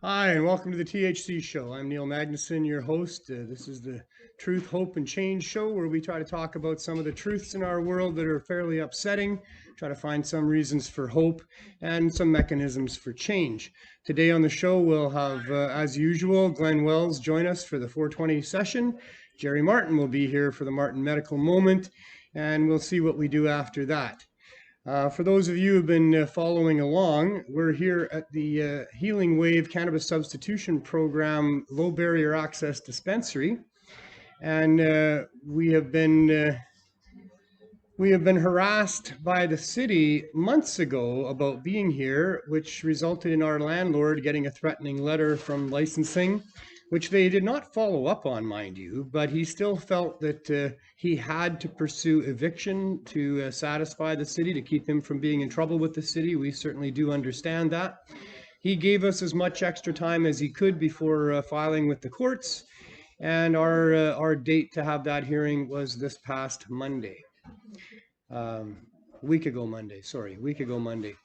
Hi, and welcome to the THC show. I'm Neil Magnuson, your host. This is the Truth, Hope, and Change show where we try to talk about some of the truths in our world that are fairly upsetting, try to find some reasons for hope and some mechanisms for change. Today on the show, we'll have, as usual, Glenn Wells join us for the 420 session. Jerry Martin will be here for the Martin Medical Moment, and we'll see what we do after that. For those of you who've been following along, we're here at the Healing Wave Cannabis Substitution Program Low Barrier Access Dispensary, and we have been harassed by the city months ago about being here, which resulted in our landlord getting a threatening letter from licensing, which they did not follow up on, mind you, but he still felt that he had to pursue eviction to satisfy the city, to keep him from being in trouble with the city. We certainly do understand that. He gave us as much extra time as he could before filing with the courts, and our date to have that hearing was this past Monday. Week ago Monday.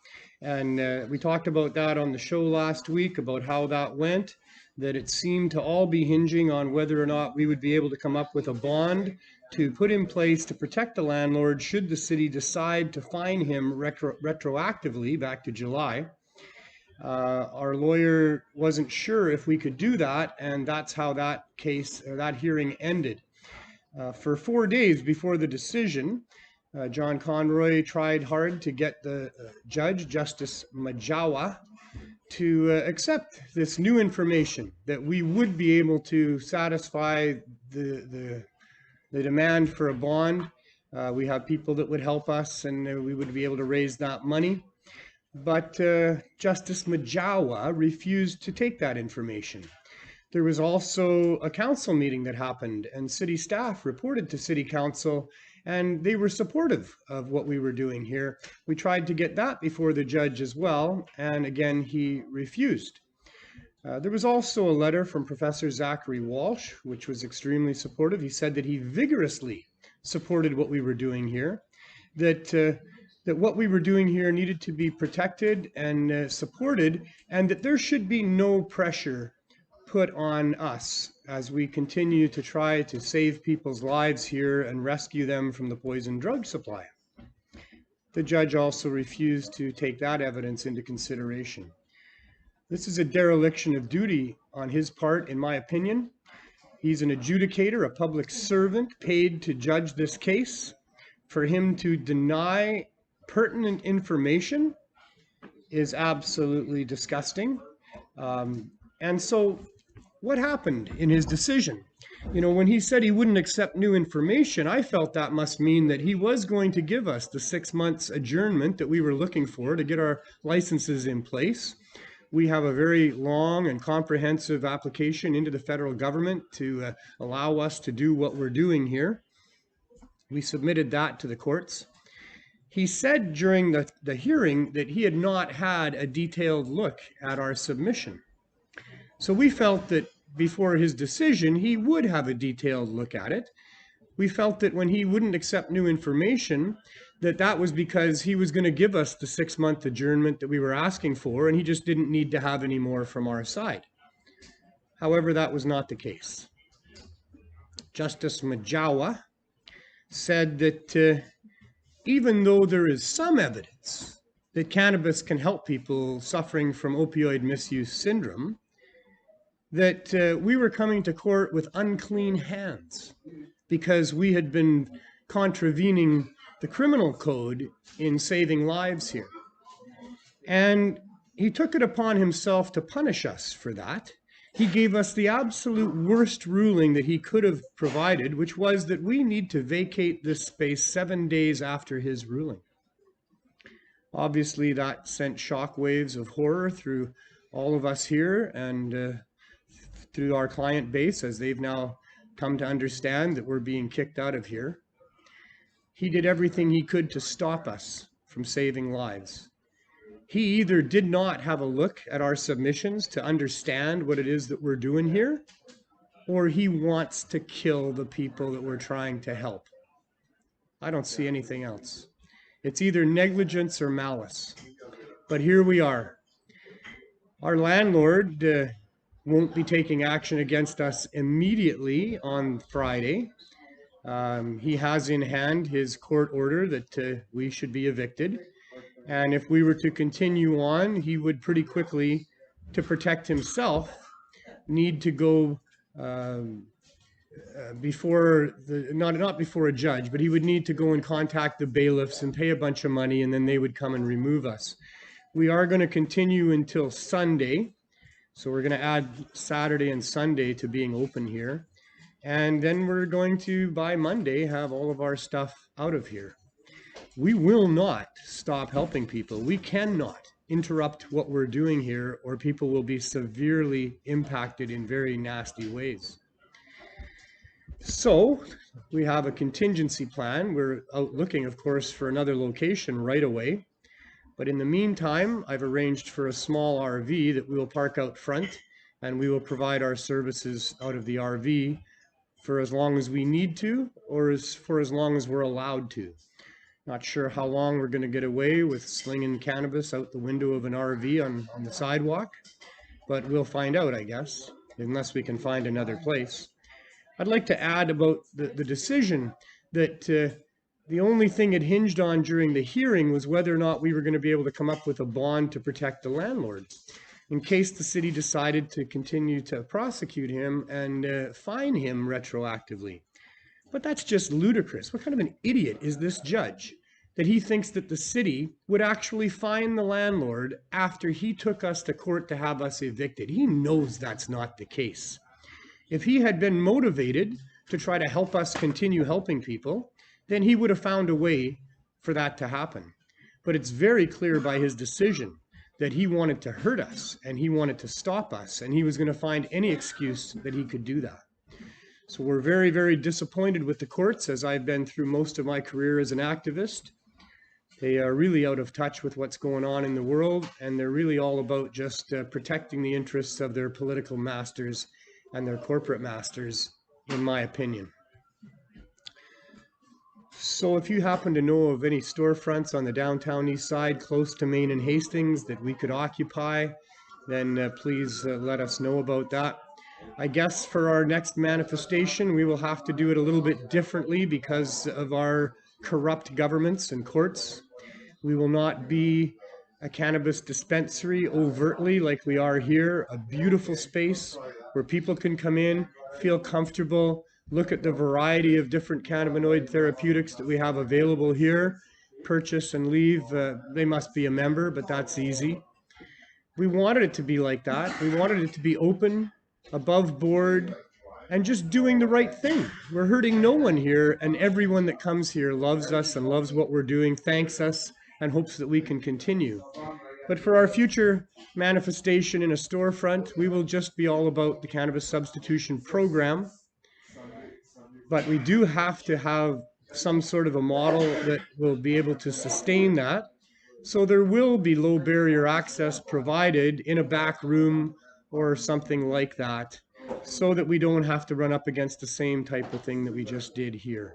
And we talked about that on the show last week, about how that went, that it seemed to all be hinging on whether or not we would be able to come up with a bond to put in place to protect the landlord should the city decide to fine him retroactively back to July. Our lawyer wasn't sure if we could do that, and that's how that case, or that hearing ended. For 4 days before the decision, John Conroy tried hard to get the judge, Justice Majawa, to accept this new information that we would be able to satisfy the demand for a bond. We have people that would help us, and we would be able to raise that money. But Justice Majawa refused to take that information. There was also a council meeting that happened, and city staff reported to city council, and they were supportive of what we were doing here. We tried to get that before the judge as well, and again, he refused. There was also a letter from Professor Zachary Walsh, which was extremely supportive. He said that he vigorously supported what we were doing here, that what we were doing here needed to be protected and supported, and that there should be no pressure put on us as we continue to try to save people's lives here and rescue them from the poison drug supply. The judge also refused to take that evidence into consideration. This is a dereliction of duty on his part, in my opinion. He's an adjudicator, a public servant paid to judge this case. For him to deny pertinent information is absolutely disgusting. And so what happened in his decision? You know, when he said he wouldn't accept new information, I felt that must mean that he was going to give us the 6 months adjournment that we were looking for to get our licenses in place. We have a very long and comprehensive application into the federal government to allow us to do what we're doing here. We submitted that to the courts. He said during the hearing that he had not had a detailed look at our submission. So we felt that before his decision, he would have a detailed look at it. We felt that when he wouldn't accept new information, that was because he was going to give us the 6-month adjournment that we were asking for, and he just didn't need to have any more from our side. However, that was not the case. Justice Majawa said that even though there is some evidence that cannabis can help people suffering from opioid misuse syndrome, that we were coming to court with unclean hands because we had been contravening the criminal code in saving lives here. And he took it upon himself to punish us for that. He gave us the absolute worst ruling that he could have provided, which was that we need to vacate this space 7 days after his ruling. Obviously, that sent shockwaves of horror through all of us here and through our client base, as they've now come to understand that we're being kicked out of here. He did everything he could to stop us from saving lives. He either did not have a look at our submissions to understand what it is that we're doing here, or he wants to kill the people that we're trying to help. I don't see anything else. It's either negligence or malice. But here we are. Our landlord won't be taking action against us immediately on Friday. He has in hand his court order that we should be evicted. And if we were to continue on, he would pretty quickly, to protect himself, need to go before the not before a judge, but he would need to go and contact the bailiffs and pay a bunch of money, and then they would come and remove us. We are going to continue until Sunday, so we're going to add Saturday and Sunday to being open here, and then we're going to by Monday have all of our stuff out of here. We will not stop helping people. We cannot interrupt what we're doing here, or people will be severely impacted in very nasty ways. So we have a contingency plan. We're out looking, of course, for another location right away. But in the meantime, I've arranged for a small RV that we will park out front, and we will provide our services out of the RV for as long as we need to, or for as long as we're allowed to. Not sure how long we're going to get away with slinging cannabis out the window of an RV on the sidewalk, but we'll find out, I guess, unless we can find another place. I'd like to add about the decision that the only thing it hinged on during the hearing was whether or not we were going to be able to come up with a bond to protect the landlord in case the city decided to continue to prosecute him and fine him retroactively. But that's just ludicrous. What kind of an idiot is this judge that he thinks that the city would actually fine the landlord after he took us to court to have us evicted? He knows that's not the case. If he had been motivated to try to help us continue helping people, then he would have found a way for that to happen. But it's very clear by his decision that he wanted to hurt us and he wanted to stop us, and he was going to find any excuse that he could do that. So we're very, very disappointed with the courts, as I've been through most of my career as an activist. They are really out of touch with what's going on in the world, and they're really all about just protecting the interests of their political masters and their corporate masters, in my opinion. So if you happen to know of any storefronts on the downtown east side close to Main and Hastings that we could occupy, then please let us know about that. I guess for our next manifestation, we will have to do it a little bit differently because of our corrupt governments and courts. We will not be a cannabis dispensary overtly like we are here, a beautiful space where people can come in, feel comfortable, look at the variety of different cannabinoid therapeutics that we have available here, purchase and leave. They must be a member, but that's easy. We wanted it to be like that. We wanted it to be open, above board, and just doing the right thing. We're hurting no one here, and everyone that comes here loves us and loves what we're doing, thanks us, and hopes that we can continue. But for our future manifestation in a storefront, we will just be all about the Cannabis Substitution Program. But we do have to have some sort of a model that will be able to sustain that. So there will be low barrier access provided in a back room or something like that, so that we don't have to run up against the same type of thing that we just did here.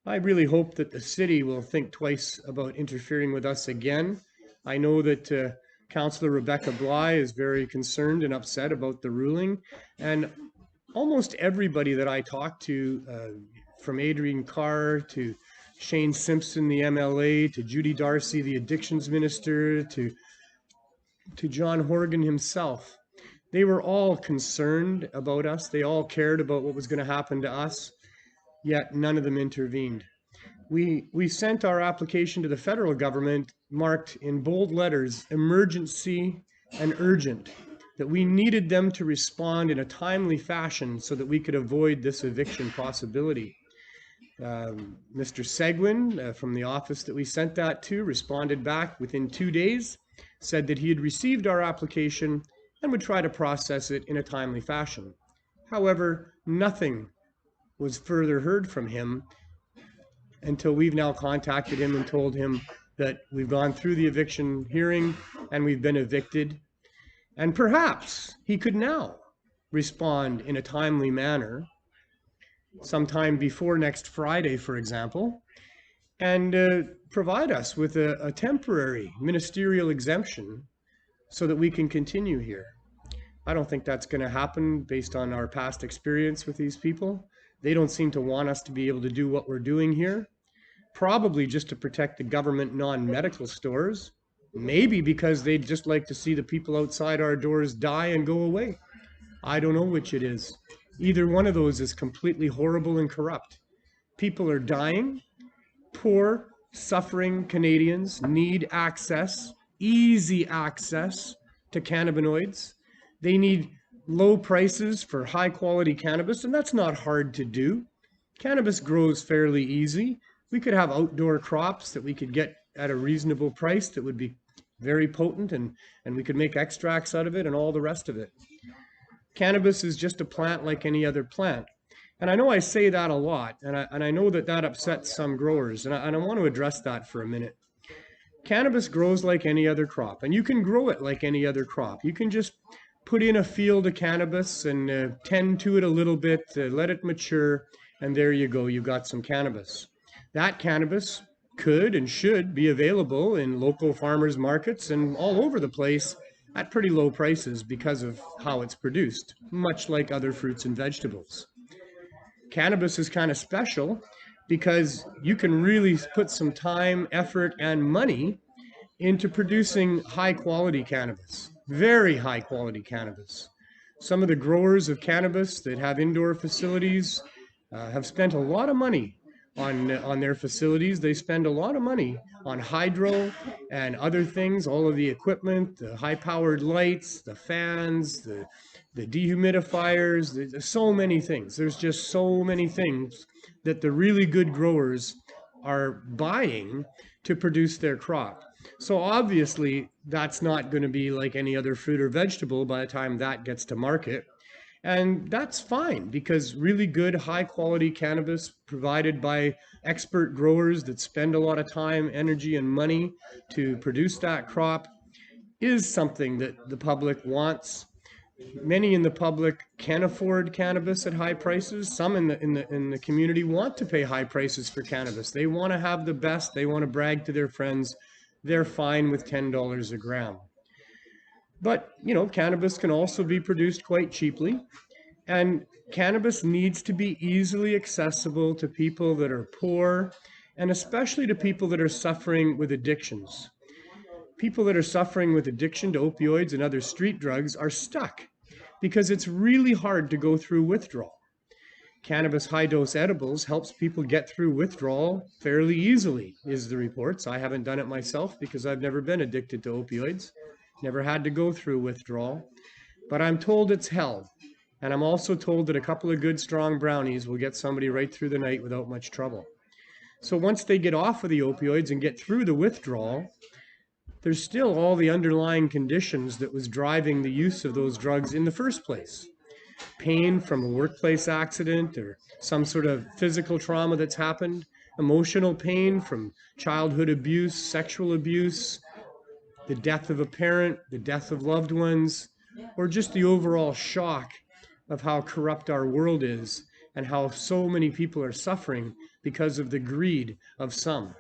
I really hope that the city will think twice about interfering with us again. I know that Councillor Rebecca Bly is very concerned and upset about the ruling, and almost everybody that I talk to, from Adrian Carr to Shane Simpson, the MLA, to Judy Darcy, the addictions minister, to John Horgan himself, they were all concerned about us. They all cared about what was going to happen to us, yet none of them intervened. We sent our application to the federal government marked in bold letters, emergency and urgent, that we needed them to respond in a timely fashion so that we could avoid this eviction possibility. Mr. Seguin from the office that we sent that to responded back within 2 days, said that he had received our application and would try to process it in a timely fashion. However, nothing was further heard from him until we've now contacted him and told him that we've gone through the eviction hearing and we've been evicted. And perhaps he could now respond in a timely manner, sometime before next Friday, for example, and provide us with a temporary ministerial exemption so that we can continue here. I don't think that's going to happen based on our past experience with these people. They don't seem to want us to be able to do what we're doing here, probably just to protect the government non-medical stores, maybe because they'd just like to see the people outside our doors die and go away. I don't know which it is. Either one of those is completely horrible and corrupt. People are dying. Poor, suffering Canadians need access, easy access to cannabinoids. They need low prices for high quality cannabis, and that's not hard to do. Cannabis grows fairly easy. We could have outdoor crops that we could get at a reasonable price that would be very potent, and we could make extracts out of it and all the rest of it. Cannabis is just a plant like any other plant. And I know I say that a lot, and I know that that upsets some growers, and I want to address that for a minute. Cannabis grows like any other crop, and you can grow it like any other crop. You can just put in a field of cannabis and tend to it a little bit, let it mature, and there you go, you've got some cannabis. That cannabis could and should be available in local farmers markets and all over the place at pretty low prices because of how it's produced, much like other fruits and vegetables. Cannabis is kind of special because you can really put some time, effort, and money into producing high quality cannabis, very high quality cannabis. Some of the growers of cannabis that have indoor facilities have spent a lot of money on their facilities. They spend a lot of money on hydro and other things, all of the equipment, the high-powered lights, the fans, the dehumidifiers, there's so many things. There's just so many things that the really good growers are buying to produce their crop. So obviously, that's not going to be like any other fruit or vegetable by the time that gets to market. And that's fine because really good high quality cannabis provided by expert growers that spend a lot of time, energy, and money to produce that crop is something that the public wants. Many in the public can afford cannabis at high prices. Some in the community want to pay high prices for cannabis. They want to have the best. They want to brag to their friends. They're fine with $10 a gram. But, you know, cannabis can also be produced quite cheaply, and cannabis needs to be easily accessible to people that are poor, and especially to people that are suffering with addictions. People that are suffering with addiction to opioids and other street drugs are stuck because it's really hard to go through withdrawal. Cannabis high-dose edibles helps people get through withdrawal fairly easily, is the reports. I haven't done it myself because I've never been addicted to opioids. Never had to go through withdrawal, but I'm told it's hell. And I'm also told that a couple of good strong brownies will get somebody right through the night without much trouble. So once they get off of the opioids and get through the withdrawal, there's still all the underlying conditions that was driving the use of those drugs in the first place. Pain from a workplace accident or some sort of physical trauma that's happened, emotional pain from childhood abuse, sexual abuse, the death of a parent, the death of loved ones, or just the overall shock of how corrupt our world is and how so many people are suffering because of the greed of some.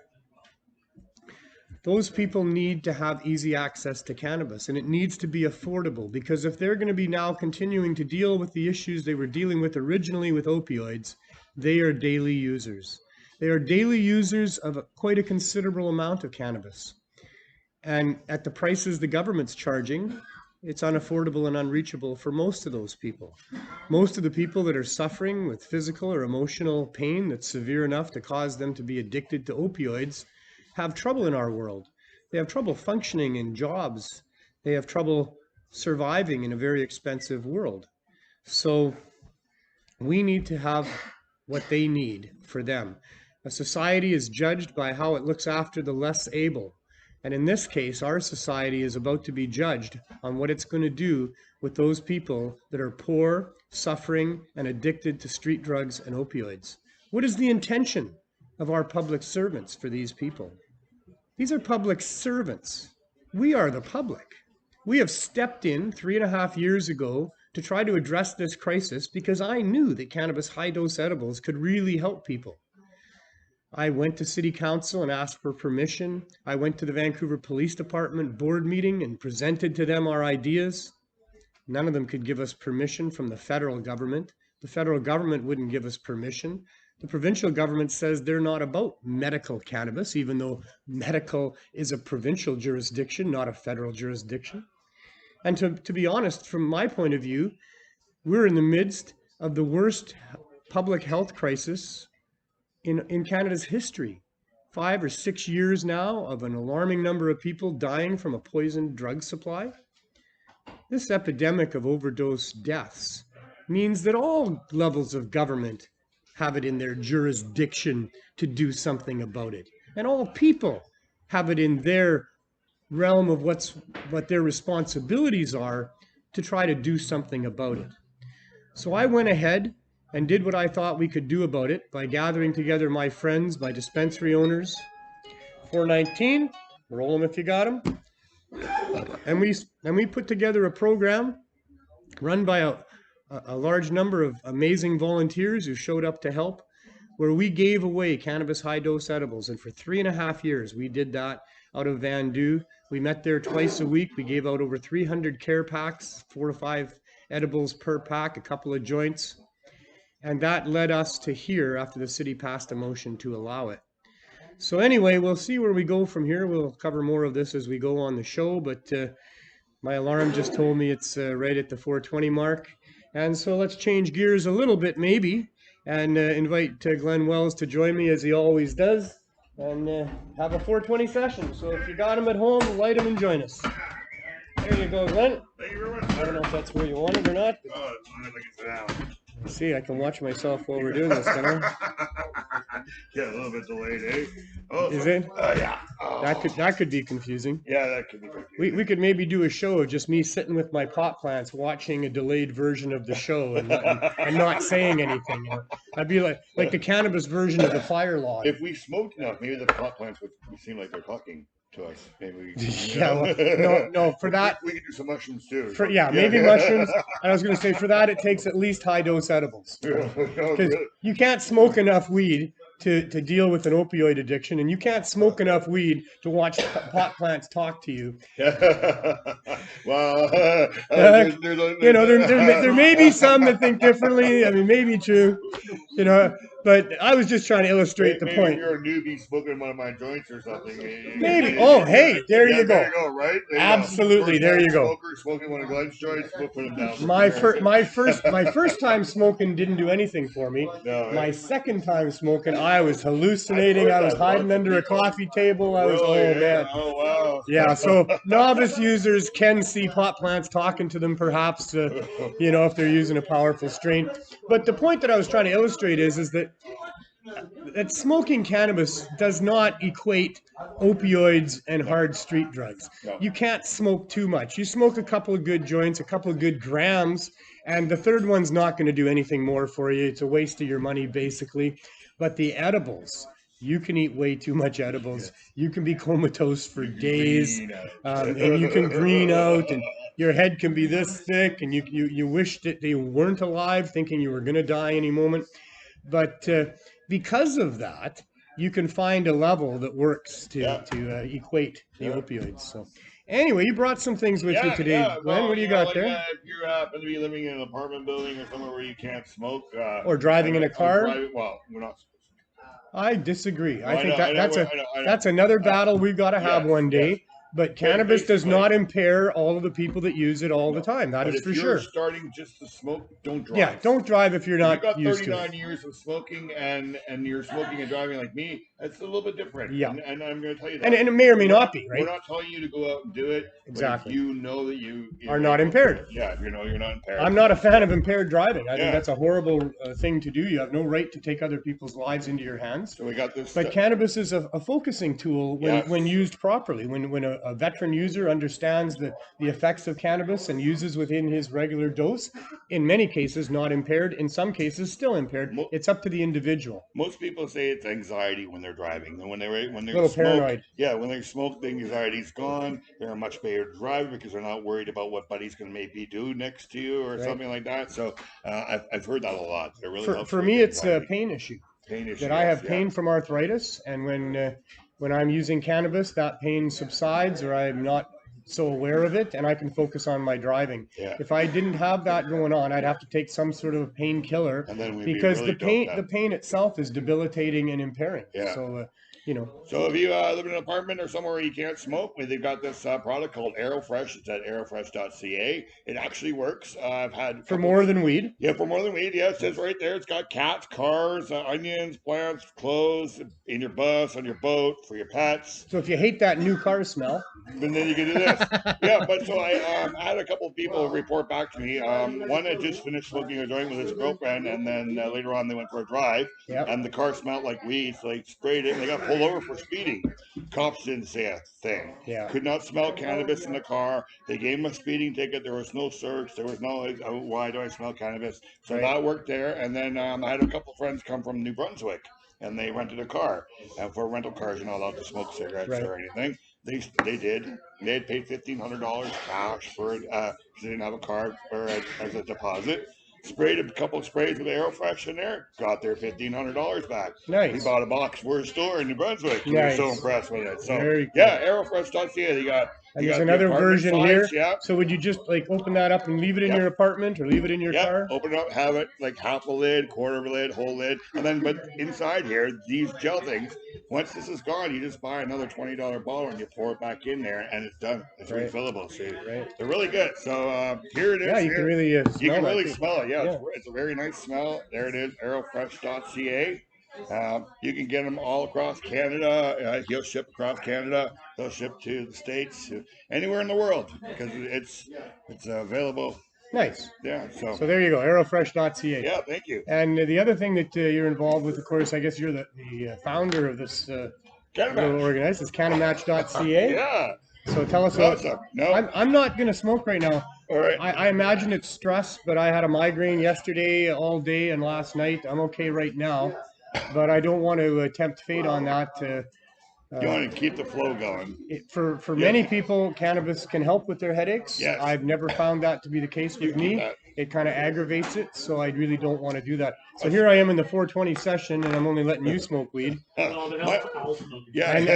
Those people need to have easy access to cannabis, and it needs to be affordable, because if they're going to be now continuing to deal with the issues they were dealing with originally with opioids, they are daily users. They are daily users of quite a considerable amount of cannabis. And at the prices the government's charging, it's unaffordable and unreachable for most of those people. Most of the people that are suffering with physical or emotional pain that's severe enough to cause them to be addicted to opioids have trouble in our world. They have trouble functioning in jobs. They have trouble surviving in a very expensive world. So we need to have what they need for them. A society is judged by how it looks after the less able. And in this case, our society is about to be judged on what it's going to do with those people that are poor, suffering, and addicted to street drugs and opioids. What is the intention of our public servants for these people? These are public servants. We are the public. We have stepped in 3.5 years ago to try to address this crisis because I knew that cannabis high-dose edibles could really help people. I went to city council and asked for permission. I went to the Vancouver Police Department board meeting and presented to them our ideas. None of them could give us permission from the federal government. The federal government wouldn't give us permission. The provincial government says they're not about medical cannabis, even though medical is a provincial jurisdiction, not a federal jurisdiction. And to be honest, from my point of view, we're in the midst of the worst public health crisis in Canada's history. 5 or 6 years now of an alarming number of people dying from a poisoned drug supply. This epidemic of overdose deaths means that all levels of government have it in their jurisdiction to do something about it. And all people have it in their realm of what their responsibilities are to try to do something about it. So I went ahead and did what I thought we could do about it by gathering together my friends, my dispensary owners. 419, roll them if you got them. And we put together a program run by a large number of amazing volunteers who showed up to help, where we gave away cannabis high-dose edibles. And for 3.5 years, we did that out of Vancouver. We met there twice a week. We gave out over 300 care packs, 4 to 5 edibles per pack, a couple of joints. And that led us to here after the city passed a motion to allow it. So anyway, we'll see where we go from here. We'll cover more of this as we go on the show, but my alarm just told me it's right at the 4:20 mark. And so let's change gears a little bit maybe and invite Glenn Wells to join me as he always does and have a 4:20 session. So if you got him at home, light him and join us. There you go, Glenn. Thank you very much. I don't know if that's where you want it or not. Oh, it's fine if I can sit down. See, I can watch myself while we're doing this, can I? Yeah, a little bit delayed, eh? Oh, Is it? Yeah. Oh. That could be confusing. Yeah, that could be confusing. We could maybe do a show of just me sitting with my pot plants watching a delayed version of the show and not saying anything. You know? I'd be like the cannabis version of the fire log. If we smoked enough, maybe the pot plants would seem like they're talking to us. Maybe we yeah, well, no, for that we could do some mushrooms too. Maybe mushrooms. And I was going to say for that it takes at least high dose edibles because you can't smoke enough weed to deal with an opioid addiction, and you can't smoke enough weed to watch pot plants talk to you. Well, there may be some that think differently. I mean, maybe true, but I was just trying to illustrate the point. Maybe you're a newbie smoking one of my joints or something. Maybe. Oh, hey, there you go. There you go, right? Absolutely, there you go. Smoking one of Glenn's joints, we'll put him down. My first time smoking didn't do anything for me. No, right? My second time smoking, I was hallucinating. I was hiding under a coffee table. I was, man. Oh, wow. Yeah, so novice users can see pot plants talking to them, perhaps, if they're using a powerful strain. But the point that I was trying to illustrate is that smoking cannabis does not equate opioids and hard street drugs. No. You can't smoke too much. You smoke a couple of good joints, a couple of good grams, and the third one's not going to do anything more for you. It's a waste of your money, basically. But the edibles, you can eat way too much edibles. Yes. You can be comatose for days, and you can green out, and your head can be this thick, and you wish that they weren't alive, thinking you were going to die any moment. But because of that, you can find a level that works to equate the opioids. So anyway, you brought some things with you today. Glenn, what do you got there? If you're happen to be living in an apartment building or somewhere where you can't smoke. Or driving in a car? Well, we're not supposed to. I disagree. I think that's another battle we've got to have one day. Yes. But cannabis does not impair all of the people that use it all the time. That is for sure. If you're starting just to smoke, don't drive. Yeah, don't drive if you're not used to it. You've got 39 years of smoking and you're smoking and driving like me. It's a little bit different. Yeah. And I'm going to tell you that. And it may or may not be, right? We're not telling you to go out and do it. Exactly. But if you know that you are not impaired. Yeah, if you know you're not impaired. I'm not a fan of impaired driving. I think that's a horrible thing to do. You have no right to take other people's lives into your hands. So we got this. But cannabis is a focusing tool when used properly. When a veteran user understands the effects of cannabis and uses within his regular dose, in many cases not impaired, in some cases still impaired. It's up to the individual. Most people say it's anxiety when they're driving. Then when they're a little paranoid. Yeah, when they smoke, the anxiety's gone. They're a much better driver because they're not worried about what buddy's going to maybe do next to you or something like that. So I've heard that a lot. It really helps for me, it's a pain issue. Pain issue, that I have yes, pain from arthritis, and when I'm using cannabis, that pain subsides, or I'm not so aware of it, and I can focus on my driving. Yeah. If I didn't have that going on, I'd have to take some sort of painkiller, And then we'd be because really the pain itself is debilitating and impairing. Yeah. So you know. So if you live in an apartment or somewhere where you can't smoke, they've got this product called Airofresh. It's at airofresh.ca. It actually works. I've had For more than weed. Yeah, for more than weed. Yeah, it says right there. It's got cats, cars, onions, plants, clothes in your bus, on your boat, for your pets. So if you hate that new car smell, And then you can do this. Yeah, but so I had a couple of people report back to me. One had just finished smoking a joint with his girlfriend, and then later on they went for a drive, and the car smelled like weed, so they sprayed it, and they got pulled over for speeding. Cops didn't say a thing. Yeah. Could not smell cannabis in the car. They gave him a speeding ticket. There was no search. There was no, oh, why do I smell cannabis? So that worked there. And then I had a couple of friends come from New Brunswick, and they rented a car. And for rental cars, you're not allowed to smoke cigarettes or anything. They did. They had paid $1,500 cash for it because they didn't have a car as a deposit. Sprayed a couple of sprays with Airofresh in there, got their $1,500 back. Nice. We bought a box for a store in New Brunswick. We were so impressed with it. So very cool. yeah, Airofresh.ca. They got. And there's another version here. Yeah. So would you just like open that up and leave it in your apartment, or leave it in your car? Open it up, have it like half a lid, quarter of a lid, whole lid, and then but inside here, these gel things. Once this is gone, you just buy another $20 bottle and you pour it back in there, and it's done. It's refillable. So they're really good. So here it is. Yeah, you can really smell it. Yeah, it's a very nice smell. There it is. Airofresh.ca. You can get them all across Canada. He'll ship across Canada. They'll ship to the States, anywhere in the world, because it's available. Nice. Yeah. So there you go, aerofresh.ca. Yeah, thank you. And the other thing that you're involved with, of course, I guess you're the founder of this little organization, is CannaMatch.ca. Yeah. So tell us about. No. I'm not going to smoke right now. All right. I imagine it's stress, but I had a migraine yesterday all day and last night. I'm okay right now, but I don't want to tempt fate on that. You want to keep the flow going. For many people, cannabis can help with their headaches. Yes. I've never found that to be the case with me. It kind of aggravates it, so I really don't want to do that. So here I am in the 420 session, and I'm only letting you smoke weed. And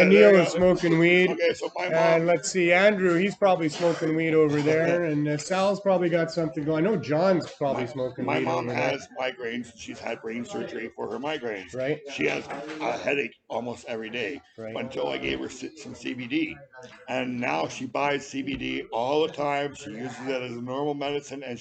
Neil is smoking weed. Okay, so my mom, and let's see, Andrew, he's probably smoking weed over there, and Sal's probably got something going. I know John's probably smoking weed. My mom has migraines. She's had brain surgery for her migraines. Right. She has a headache almost every day. Right. Until I gave her some CBD, and now she buys CBD all the time. She uses it as a normal medicine, and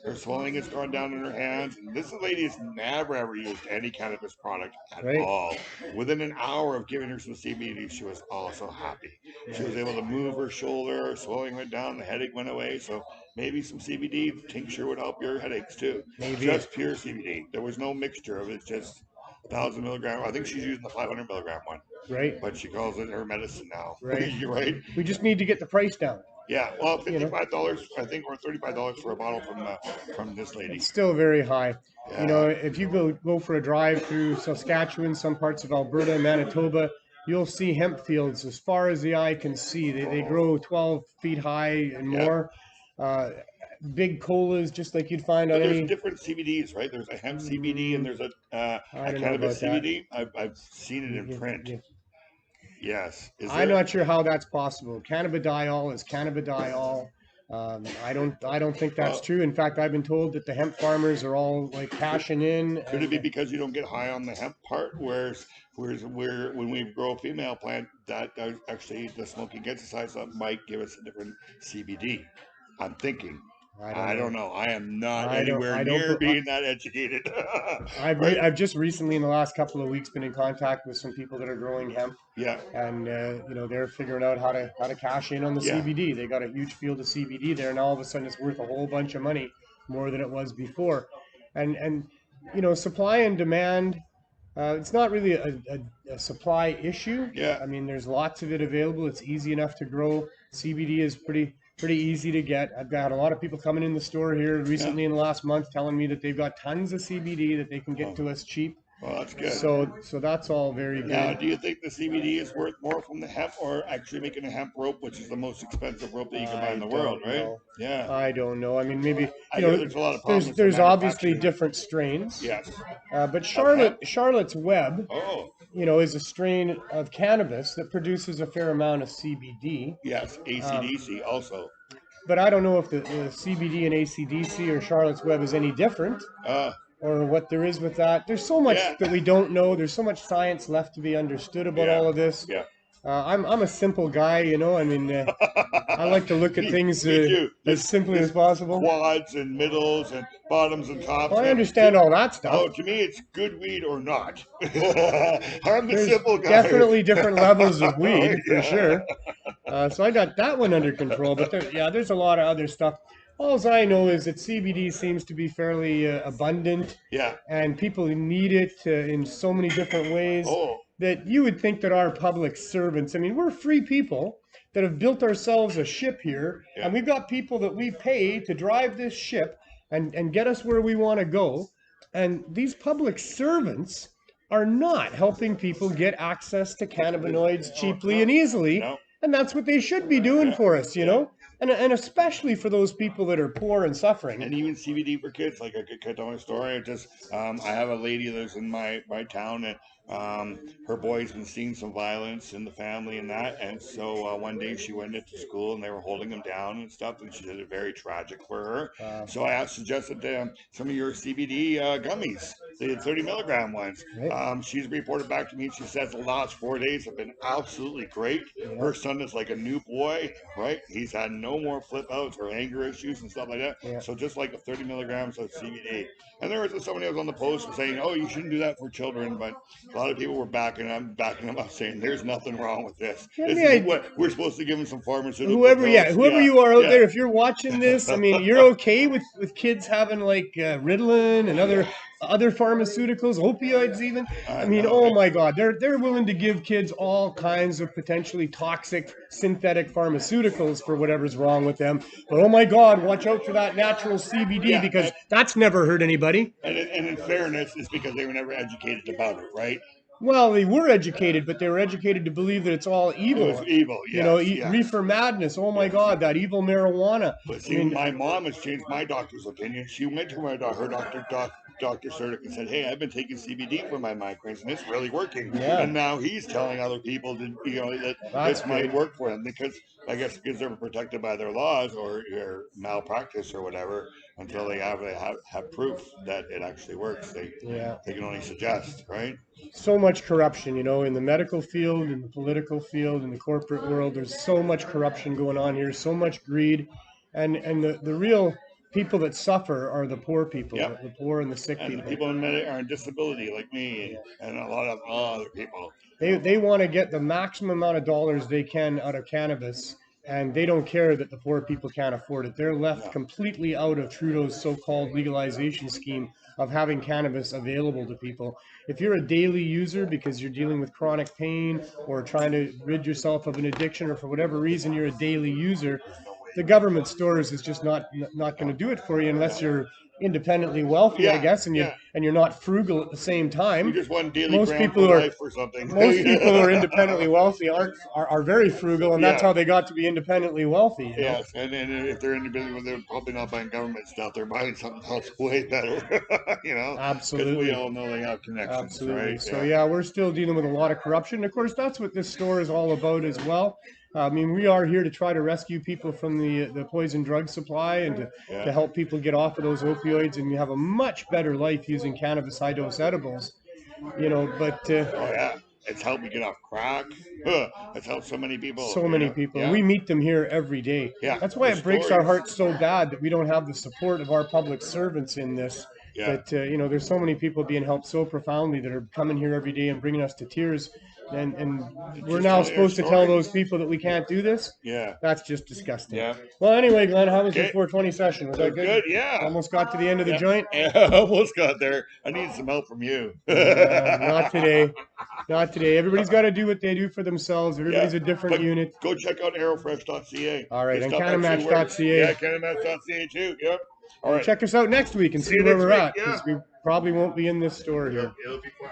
her swelling has gone down in her hands. And this lady has never ever used any cannabis product at all. Within an hour of giving her some CBD, she was also happy. She was able to move her shoulder, her swelling went down, the headache went away. So maybe some CBD tincture would help your headaches too. Maybe. Just pure CBD. There was no mixture of it. Just 1,000 milligram. I think she's using the 500 milligram one. Right. But she calls it her medicine now. Right. You're right. We just need to get the price down. Yeah. Well, $55, I think, or $35 for a bottle from this lady. It's still very high. Yeah. You know, if you go for a drive through Saskatchewan, some parts of Alberta, Manitoba, you'll see hemp fields as far as the eye can see. They grow 12 feet high and more. Big colas, just like you'd find on any. There's different CBDs, right? There's a hemp CBD and there's a cannabis CBD. I've seen it in print. Yes. I'm not sure how that's possible. Cannabidiol is cannabidiol. I don't think that's true. In fact, I've been told that the hemp farmers are all like cashing in. Could it be because you don't get high on the hemp part, whereas when we grow a female plant, that actually the smoking exercise might give us a different CBD. I'm thinking. I don't know. I am not anywhere near being that educated. I've just recently, in the last couple of weeks, been in contact with some people that are growing hemp. Yeah. And they're figuring out how to cash in on the CBD. They got a huge field of CBD there, and all of a sudden it's worth a whole bunch of money, more than it was before. And supply and demand. It's not really a supply issue. Yeah. I mean, there's lots of it available. It's easy enough to grow. CBD is pretty easy to get. I've got a lot of people coming in the store here recently in the last month telling me that they've got tons of CBD that they can get to us cheap. Well, that's good. So that's all very Now, good. do you think the CBD is worth more from the hemp, or actually making a hemp rope, which is the most expensive rope that you can buy in I the world, don't right? know. Yeah. I don't know. I mean, maybe, I hear there's a lot of problems with there's obviously manufacturing. different strains. Yes. But Of hemp? Charlotte's Web, Oh, is a strain of cannabis that produces a fair amount of CBD. yes. ACDC also. But I don't know if the CBD and ACDC or Charlotte's Web is any different, Uh, or what there is with that. There's so much yeah. that we don't know. There's so much science left to be understood about Yeah. all of this. Yeah. I'm a simple guy, I mean, I like to look at things Me too. as simply as possible. Quads and middles and bottoms and tops. Well, I understand all that stuff. Oh, to me, it's good weed or not. I'm the There's simple guy. definitely different levels of weed, Oh, yeah. for sure. So I got that one under control, but there's a lot of other stuff. All I know is that CBD seems to be fairly abundant, Yeah. and people need it in so many different ways Oh, that you would think that our public servants, I mean, we're free people that have built ourselves a ship here, Yeah. and we've got people that we pay to drive this ship and get us where we want to go. And these public servants are not helping people get access to cannabinoids cheaply and easily. no. And that's what they should be doing for us, you Yeah. know? And especially for those people that are poor and suffering. And even CBD for kids, like I could tell my story. I have a lady that lives in my town, and her boy's been seeing some violence in the family and that. And so one day she went into school and they were holding him down and stuff, and she said it very tragic for her. So I suggested some of your CBD gummies, the 30 milligram ones. Right. She's reported back to me, and she says the last 4 days have been absolutely great. Her son is like a new boy, right? He's had no more flip outs or anger issues and stuff like that. Yeah. So just like the 30 milligrams of CBD. And there was somebody else on the post saying, "Oh, you shouldn't do that for children," but a lot of people were backing them up, saying there's nothing wrong with this. Yeah, This yeah, is what we're supposed to give them some pharmaceutical. whoever you are out yeah. there, if you're watching this, I mean, you're okay with kids having like Ritalin and other pharmaceuticals, opioids even. I mean, know, oh right? my God, they're willing to give kids all kinds of potentially toxic synthetic pharmaceuticals for whatever's wrong with them. But oh my God, watch out for that natural CBD Yeah, because that's never hurt anybody. And in fairness, it's because they were never educated about it, right? Well, they were educated, but they were educated to believe that it's all evil. It was evil, yes. Reefer madness. Oh my God, that evil marijuana. But see, my mom has changed my doctor's opinion. She went to her Dr. Surdick, and said, "Hey, I've been taking CBD for my migraines, and it's really working." Yeah. And now he's telling other people that That's this might work for them, because I guess because they're protected by their laws or their malpractice or whatever until they have proof that it actually works. They can only suggest, right? So much corruption, in the medical field, in the political field, in the corporate world. There's so much corruption going on here, so much greed, and the real people that suffer are the poor people, the poor and the sick and people. The people are on disability like me and a lot of other people. They want to get the maximum amount of dollars they can out of cannabis, and they don't care that the poor people can't afford it. They're left completely out of Trudeau's so-called legalization scheme of having cannabis available to people. If you're a daily user because you're dealing with chronic pain or trying to rid yourself of an addiction, or for whatever reason you're a daily user, the government stores is just not going to do it for you unless you're independently wealthy, I guess, and you're not frugal at the same time. You just want daily gram for life or something. Most people who are independently wealthy are very frugal, and that's how they got to be independently wealthy. Yes, and if they're independent, they're probably not buying government stuff. They're buying something else way better. Absolutely. Because we all know they have connections. Absolutely. Right? So we're still dealing with a lot of corruption. Of course, that's what this store is all about as well. I mean, we are here to try to rescue people from the poison drug supply and to help people get off of those opioids and have a much better life using cannabis high dose edibles. But it's helped me get off crack. It's helped so many people. So many people. Yeah. We meet them here every day. Yeah. That's why it breaks our hearts so bad that we don't have the support of our public servants in this. Yeah. That there's so many people being helped so profoundly that are coming here every day and bringing us to tears. And we're now supposed to tell those people that we can't do this? Yeah. That's just disgusting. Yeah. Well, anyway, Glenn, how was the 420 session? Was that good? Good, yeah. Almost got to the end of the joint? Yeah, almost got there. I need some help from you. Not today. Not today. Everybody's got to do what they do for themselves. Everybody's a different unit. Go check out airofresh.ca. All right, and CannaMatch.ca. Yeah, CannaMatch.ca too. Yep. All right. Check us out next week and see you where next we're week, at, because we probably won't be in this store here. It'll be fun.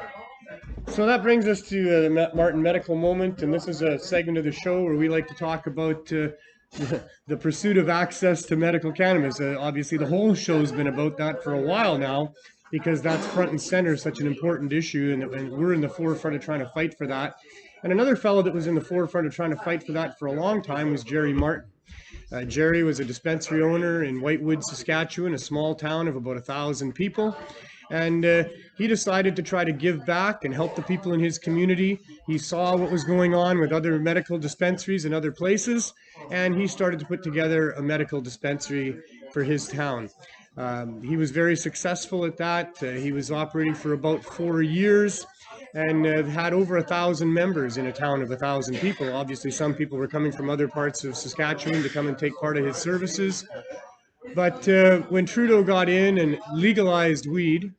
So that brings us to the Martin Medical Moment, and this is a segment of the show where we like to talk about the pursuit of access to medical cannabis. Obviously, the whole show's been about that for a while now, because that's front and center, such an important issue, and we're in the forefront of trying to fight for that. And another fellow that was in the forefront of trying to fight for that for a long time was Jerry Martin. Jerry was a dispensary owner in Whitewood, Saskatchewan, a small town of about 1,000 people. And he decided to try to give back and help the people in his community. He saw what was going on with other medical dispensaries in other places, and he started to put together a medical dispensary for his town. He was very successful at that. He was operating for about 4 years and had over 1,000 members in a town of 1,000 people. Obviously, some people were coming from other parts of Saskatchewan to come and take part of his services. But when Trudeau got in and legalized weed,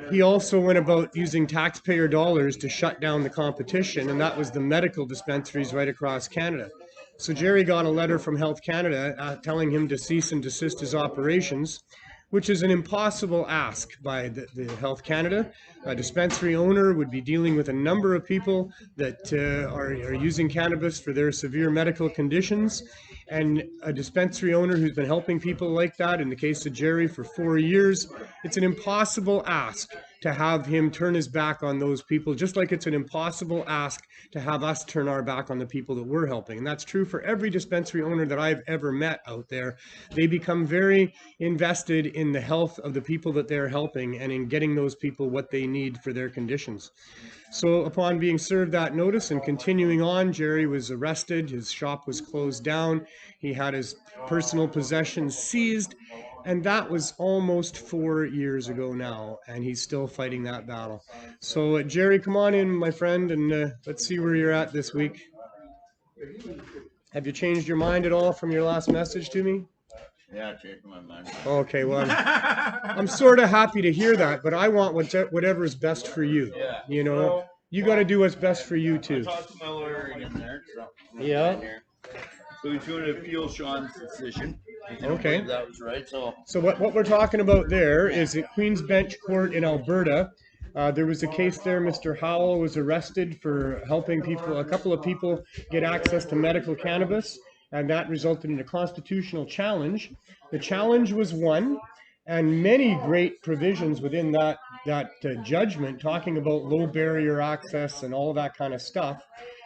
he also went about using taxpayer dollars to shut down the competition, and that was the medical dispensaries right across Canada. So Jerry got a letter from Health Canada telling him to cease and desist his operations, which is an impossible ask by the Health Canada. A dispensary owner would be dealing with a number of people that are using cannabis for their severe medical conditions. And a dispensary owner who's been helping people like that, in the case of Jerry, for 4 years, it's an impossible ask to have him turn his back on those people, just like it's an impossible ask to have us turn our back on the people that we're helping. And that's true for every dispensary owner that I've ever met out there. They become very invested in the health of the people that they're helping and in getting those people what they need for their conditions. So upon being served that notice and continuing on, Jerry was arrested. His shop was closed down. He had his personal possessions seized. And that was almost 4 years ago now, and he's still fighting that battle. So, Jerry, come on in, my friend, and let's see where you're at this week. Have you changed your mind at all from your last message to me? Yeah, I changed my mind. Okay, well, I'm sort of happy to hear that, but I want whatever is best for you. Yeah. You know, you got to do what's best for you, too. I talked to my lawyer again there. So Yeah. So he's going to appeal Sean's decision. Okay. That was right. So what we're talking about there is at Queen's Bench Court in Alberta. There was a case there. Mr. Howell was arrested for helping a couple of people get access to medical cannabis, and that resulted in a constitutional challenge. The challenge was won, and many great provisions within that judgment, talking about low barrier access and all that kind of stuff.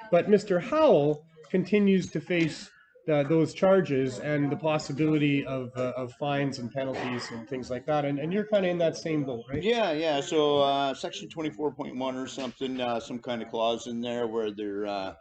But Mr. Howell continues to face those charges and the possibility of fines and penalties and things like that. And you're kind of in that same boat, right? yeah. So section 24.1 or something, some kind of clause in there where they're,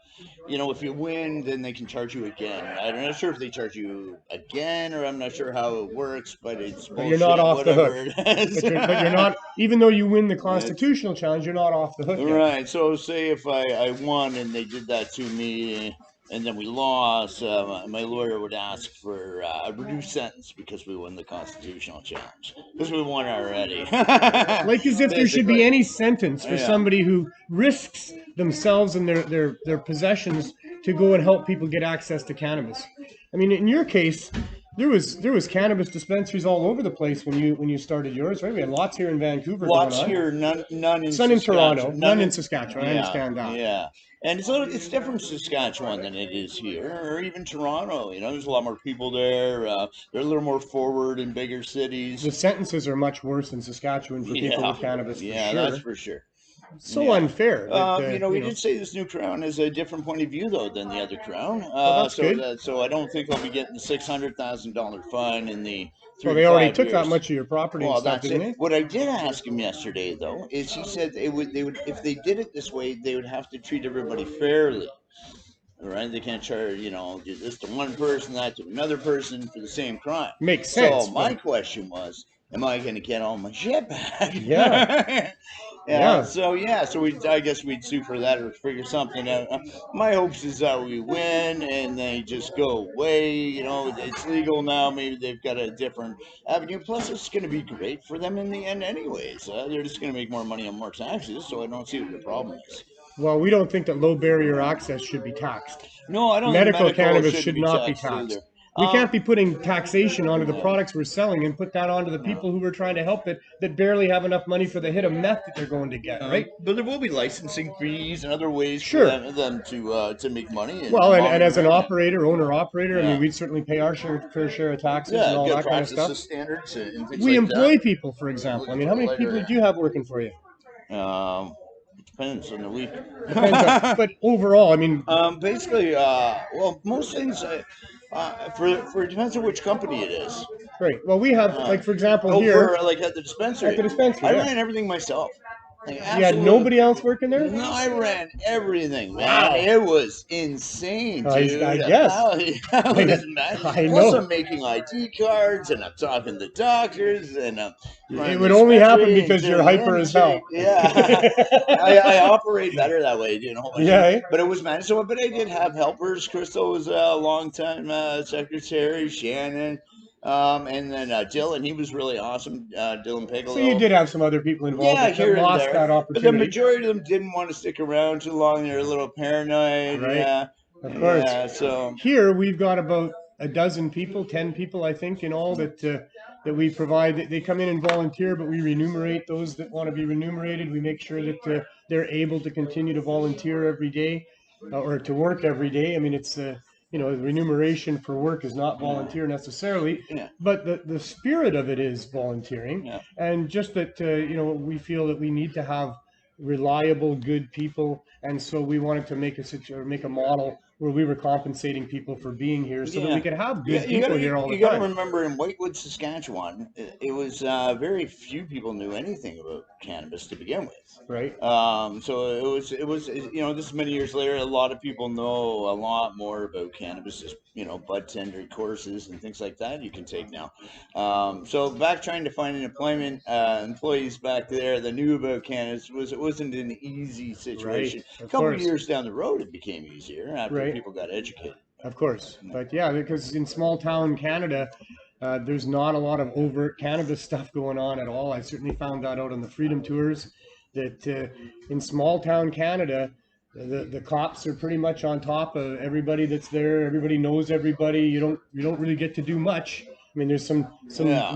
if you win, then they can charge you again. I'm not sure if they charge you again, or I'm not sure how it works, but it's bullshit. You're not off the hook. But you're not, even though you win the constitutional challenge, you're not off the hook yet. Right. So say if I won and they did that to me, and then we lost, my lawyer would ask for a reduced sentence because we won the constitutional challenge. Because we won already. Like as if there should be any sentence for somebody who risks themselves and their possessions to go and help people get access to cannabis. I mean, in your case, there was cannabis dispensaries all over the place when you started yours, right? We had lots here in Vancouver. Lots here, none in Some in Saskatchewan. Toronto, none in Saskatchewan. I understand that. Yeah. And it's different in Saskatchewan than it is here, or even Toronto. There's a lot more people there. They're a little more forward in bigger cities. The sentences are much worse in Saskatchewan for people with cannabis. Yeah, for sure. That's for sure. So unfair. We did say this new crown has a different point of view, though, than the other crown. That's good. So I don't think I'll be getting the $600,000 fine in the 3 Well, they already years. took that much of your property and stuff, didn't they? What I did ask him yesterday, though, is he said they would if they did it this way, they would have to treat everybody fairly. All right, they can't charge, this to one person, that to another person for the same crime. Makes sense. So my question was, am I going to get all my shit back? Yeah. So I guess we'd sue for that or figure something out. My hopes is that we win and they just go away. It's legal now. Maybe they've got a different avenue. Plus, it's going to be great for them in the end, anyways. They're just going to make more money on more taxes. So I don't see what the problem is. Well, we don't think that low barrier access should be taxed. No, I don't. Medical think cannabis should not be taxed. either. We can't be putting taxation onto the products we're selling and put that onto the people who we're trying to help that barely have enough money for the hit of meth that they're going to get, right? But there will be licensing fees and other ways Sure. for them to make money. Well, and as an owner-operator, I Yeah. mean, we certainly pay our fair share of taxes and Yeah, all good that kind of practices stuff. standards and things We like employ people, for example. I mean, how many Later. people do you have working for you? that. Depends on the week. But overall, I mean, Basically, well, most things for it depends on which company it is. right. Well, we have, like, for example, here Like at the dispensary. at the dispensary, I yeah. ran everything myself. Like, You had nobody else working there? No, I ran everything, man. Wow. It was insane, I dude. guess. That was mad. I Plus, know. I'm making ID cards, and I'm talking to doctors, and It would only happen because you're hyper as hell. Yeah, I operate better that way, you know. Yeah. But it was mad. So, but I did have helpers. Crystal was a longtime secretary. Shannon. And then Dylan, he was really awesome. Dylan Piccolo. So you did have some other people involved Yeah, that here and lost there. that But the opportunity. majority of them didn't want to stick around too long. They were a little paranoid. Right. Yeah. Of course. Yeah, so Here we've got about a dozen people, 10 people, I think, in all that we provide. They come in and volunteer, but we remunerate those that want to be remunerated. We make sure that they're able to continue to volunteer every day or to work every day. I mean, it's you know, remuneration for work is not volunteer necessarily, Yeah. but the spirit of it is volunteering. Yeah. And just that, you know, we feel that we need to have reliable, good people. And so we wanted to make a model where we were compensating people for being here so that we could have good people here all the time. You got to remember, in Whitewood, Saskatchewan, it was very few people knew anything about cannabis to begin with. Right. So it was you know, this many years later, a lot of people know a lot more about cannabis. You know, bud tender courses and things like that you can take now. So back trying to find employees back there that knew about cannabis it wasn't an easy situation. Right. A couple of years down the road, it became easier after people got educated. Of course, but yeah, because in small town Canada, there's not a lot of overt cannabis stuff going on at all. I certainly found that out on the Freedom Tours, that in small town Canada, the cops are pretty much on top of everybody that's there. Everybody knows everybody. You don't really get to do much. I mean, there's some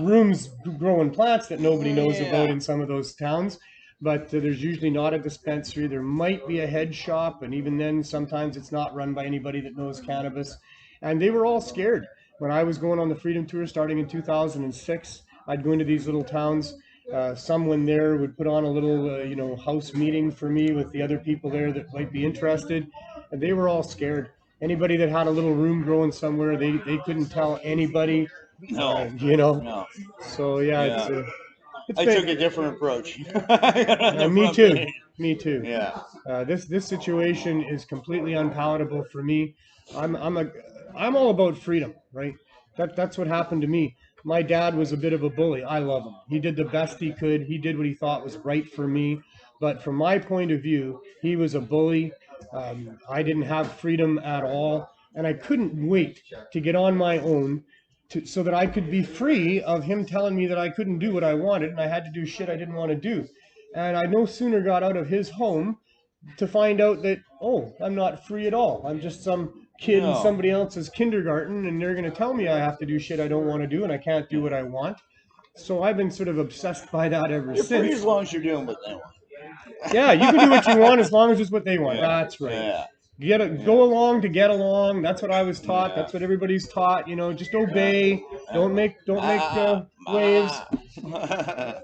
rooms growing plants that nobody knows about in some of those towns. But there's usually not a dispensary. There might be a head shop, and even then, sometimes it's not run by anybody that knows cannabis. And they were all scared. When I was going on the Freedom Tour starting in 2006, I'd go into these little towns. Someone there would put on a little, you know, house meeting for me with the other people there that might be interested. And they were all scared. Anybody that had a little room growing somewhere, they couldn't tell anybody. No. You know. No. So, yeah. I took a different approach. Me too. Yeah. This situation is completely unpalatable for me. I'm all about freedom, right? That's what happened to me. My dad was a bit of a bully. I love him. He did the best he could. He did what he thought was right for me. But from my point of view, he was a bully. I didn't have freedom at all, and I couldn't wait to get on my own so that I could be free of him telling me that I couldn't do what I wanted and I had to do shit I didn't want to do. And I no sooner got out of his home to find out that, oh, I'm not free at all. I'm just some kid in somebody else's kindergarten, and they're going to tell me I have to do shit I don't want to do and I can't do what I want. So I've been sort of obsessed by that ever since. You're free as long as you're doing what they want. Yeah, you can do what you want as long as it's what they want. Yeah. That's right. Yeah. Go along to get along. That's what I was taught. That's what everybody's taught. You know, just obey. Don't make waves.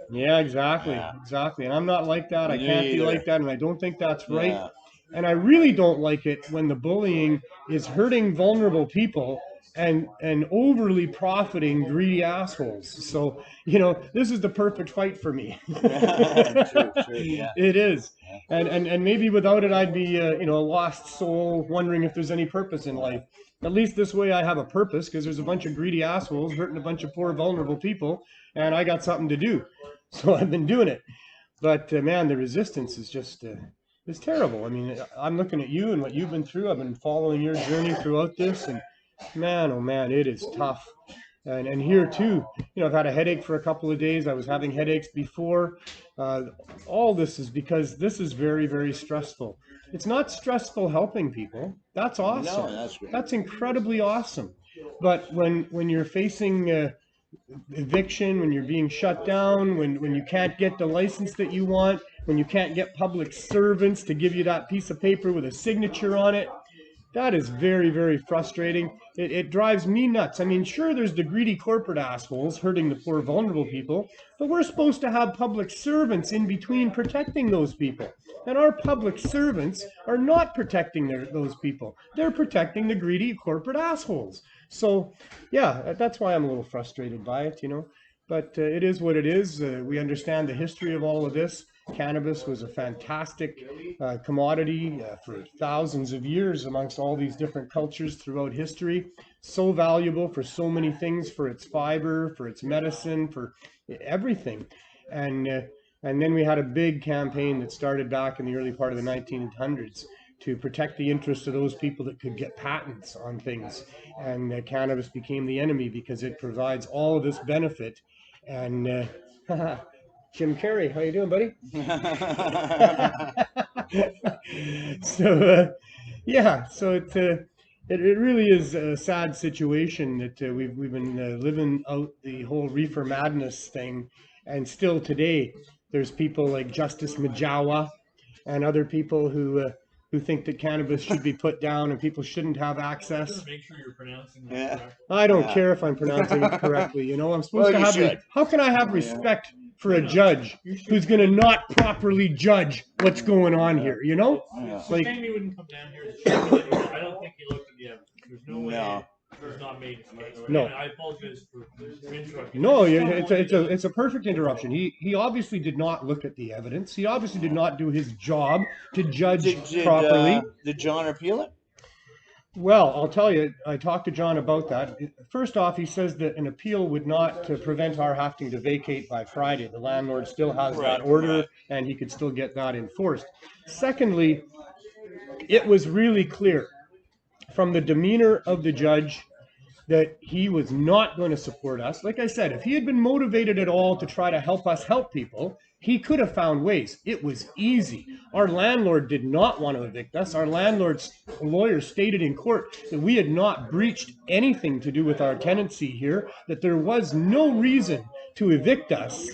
Yeah, exactly. And I'm not like that. I can't be like that, and I don't think that's right. Yeah. And I really don't like it when the bullying is hurting vulnerable people and overly profiting greedy assholes. So, you know, this is the perfect fight for me. True, yeah. It is. And maybe without it, I'd be, you know, a lost soul wondering if there's any purpose in life. At least this way I have a purpose, because there's a bunch of greedy assholes hurting a bunch of poor, vulnerable people, and I got something to do. So I've been doing it. But, man, the resistance is just... it's terrible. I mean, I'm looking at you and what you've been through. I've been following your journey throughout this, and man, oh man, it is tough. And here too, you know, I've had a headache for a couple of days. I was having headaches before. All this is because this is very, very stressful. It's not stressful helping people. That's awesome. No, that's great. That's incredibly awesome. But when you're facing eviction, when you're being shut down, when you can't get the license that you want, when you can't get public servants to give you that piece of paper with a signature on it, that is very, very frustrating. It drives me nuts. I mean, sure, there's the greedy corporate assholes hurting the poor, vulnerable people, but we're supposed to have public servants in between protecting those people. And our public servants are not protecting those people. They're protecting the greedy corporate assholes. So, yeah, that's why I'm a little frustrated by it, you know. But it is what it is. We understand the history of all of this. Cannabis was a fantastic commodity for thousands of years amongst all these different cultures throughout history. So valuable for so many things, for its fiber, for its medicine, for everything. And then we had a big campaign that started back in the early part of the 1900s to protect the interests of those people that could get patents on things. And cannabis became the enemy because it provides all of this benefit. And Jim Carrey, how you doing, buddy? So, yeah, so it really is a sad situation that we've been living out the whole reefer madness thing, and still today there's people like Justice Majawa and other people who think that cannabis should be put down and people shouldn't have access. Make sure you're pronouncing that correctly. I don't care if I'm pronouncing it correctly. You know, I'm supposed to have. How can I have respect for a judge who's going to not properly judge what's going on here? You know, Like he wouldn't come down here. I don't think he looked at the evidence. There's no way. There's not made mistakes. No. I apologize for interrupting. No, it's a perfect interruption. He obviously did not look at the evidence. He obviously did not do his job to judge properly. Did John appeal it? Well, I'll tell you, I talked to John about that. First off, he says that an appeal would not prevent our having to vacate by Friday. The landlord still has that order, and he could still get that enforced. Secondly, it was really clear from the demeanor of the judge that he was not going to support us. Like I said, if he had been motivated at all to try to help us help people, he could have found ways. It was easy. Our landlord did not want to evict us. Our landlord's lawyer stated in court that we had not breached anything to do with our tenancy here, that there was no reason to evict us,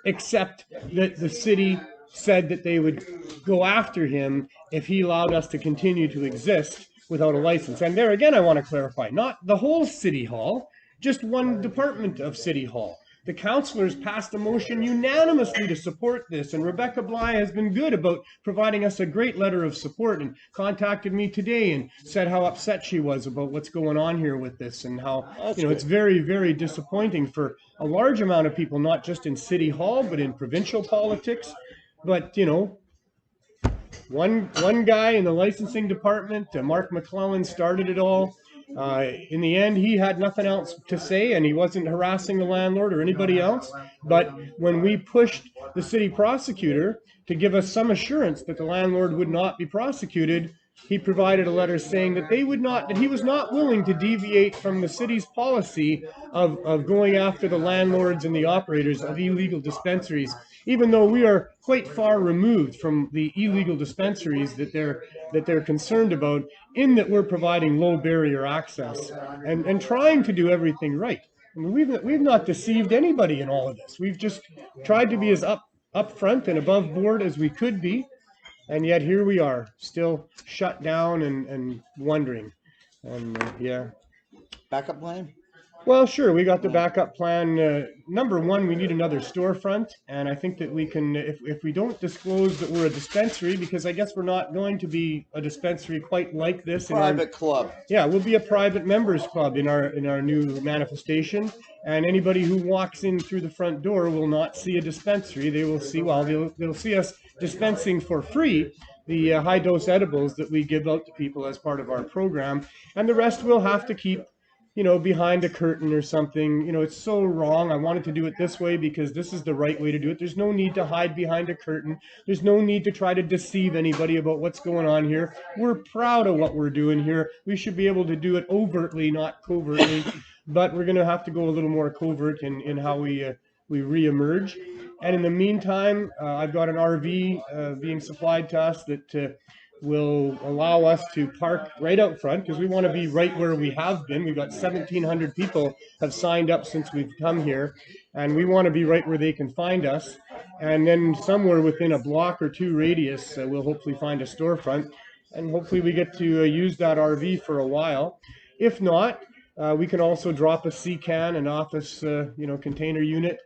except that the city said that they would go after him if he allowed us to continue to exist without a license. And there again, I want to clarify, not the whole City Hall, just one department of City Hall. The councillors passed a motion unanimously to support this, and Rebecca Bly has been good about providing us a great letter of support and contacted me today and said how upset she was about what's going on here with this, and how it's very, very disappointing for a large amount of people, not just in City Hall, but in provincial politics. But, one guy in the licensing department, Mark McClellan, started it all. In the end, he had nothing else to say, and he wasn't harassing the landlord or anybody else. But when we pushed the city prosecutor to give us some assurance that the landlord would not be prosecuted, he provided a letter saying that he was not willing to deviate from the city's policy of going after the landlords and the operators of illegal dispensaries, even though we are quite far removed from the illegal dispensaries that they're concerned about, in that we're providing low barrier access and trying to do everything right. I mean, we've not deceived anybody in all of this. We've just tried to be as upfront and above board as we could be. And yet here we are, still shut down and wondering. And yeah. Backup plan? Well, sure, we got the backup plan. Number one, we need another storefront. And I think that we can, if we don't disclose that we're a dispensary, because I guess we're not going to be a dispensary quite like this. Private club. Yeah, we'll be a private members club in our new manifestation. And anybody who walks in through the front door will not see a dispensary. They will see, they'll see us dispensing for free the high dose edibles that we give out to people as part of our program. And the rest will have to keep behind a curtain or something. It's so wrong. I wanted to do it this way because this is the right way to do it. There's no need to hide behind a curtain. There's no need to try to deceive anybody about what's going on here. We're proud of what we're doing here. We should be able to do it overtly, not covertly, but we're going to have to go a little more covert in how we reemerge. And in the meantime, I've got an RV being supplied to us that will allow us to park right out front, because we want to be right where we have been. We've got 1,700 people have signed up since we've come here, and we want to be right where they can find us. And then somewhere within a block or two radius, we'll hopefully find a storefront, and hopefully we get to use that RV for a while. If not, we can also drop a C-can, an office, container unit,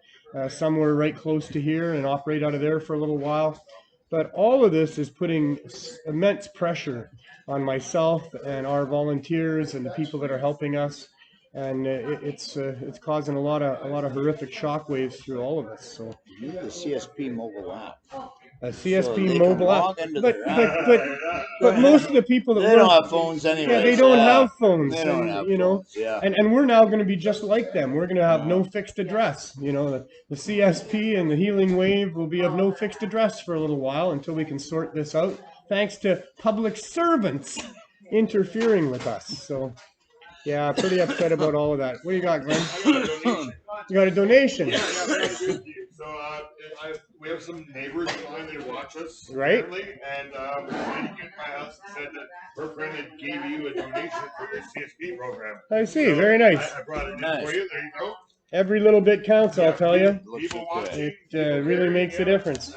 somewhere right close to here, and operate out of there for a little while. But all of this is putting immense pressure on myself and our volunteers and the people that are helping us, and it's causing a lot of horrific shockwaves through all of us. So You have the CSP mobile app. a CSP So mobile app, but most of the people that they don't have phones anyway. Yeah, they don't have phones. They don't have phones. Yeah. And we're now going to be just like them. We're going to have no fixed address. The CSP and the Healing Wave will be of no fixed address for a little while until we can sort this out, thanks to public servants interfering with us. So, yeah, pretty upset about all of that. What do you got, Glenn? You got a donation. So we have some neighbors of mine that watch us, right? And the lady came to my house and said that her friend had gave you a donation for your CSP program. I see. So very nice. I brought it in for you. There you go. Every little bit counts, I'll tell you. People watching, it really makes a difference.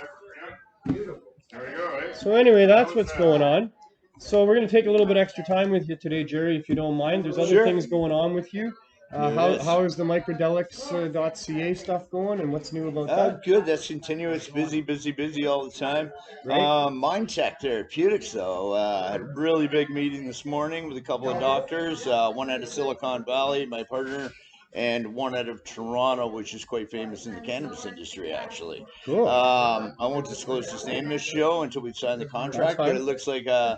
Beautiful. There you go, right? So anyway, that's what's going on. So we're going to take a little bit extra time with you today, Jerry, if you don't mind. There's other things going on with you. How is the psychedelics.ca stuff going, and what's new about that? Good. That's continuous. Busy all the time. Right. Mind Check Therapeutics, though, had a really big meeting this morning with a couple of doctors, one out of Silicon Valley, my partner, and one out of Toronto, which is quite famous in the cannabis industry, actually. Cool. I won't disclose his name this show until we sign the contract, but it looks like I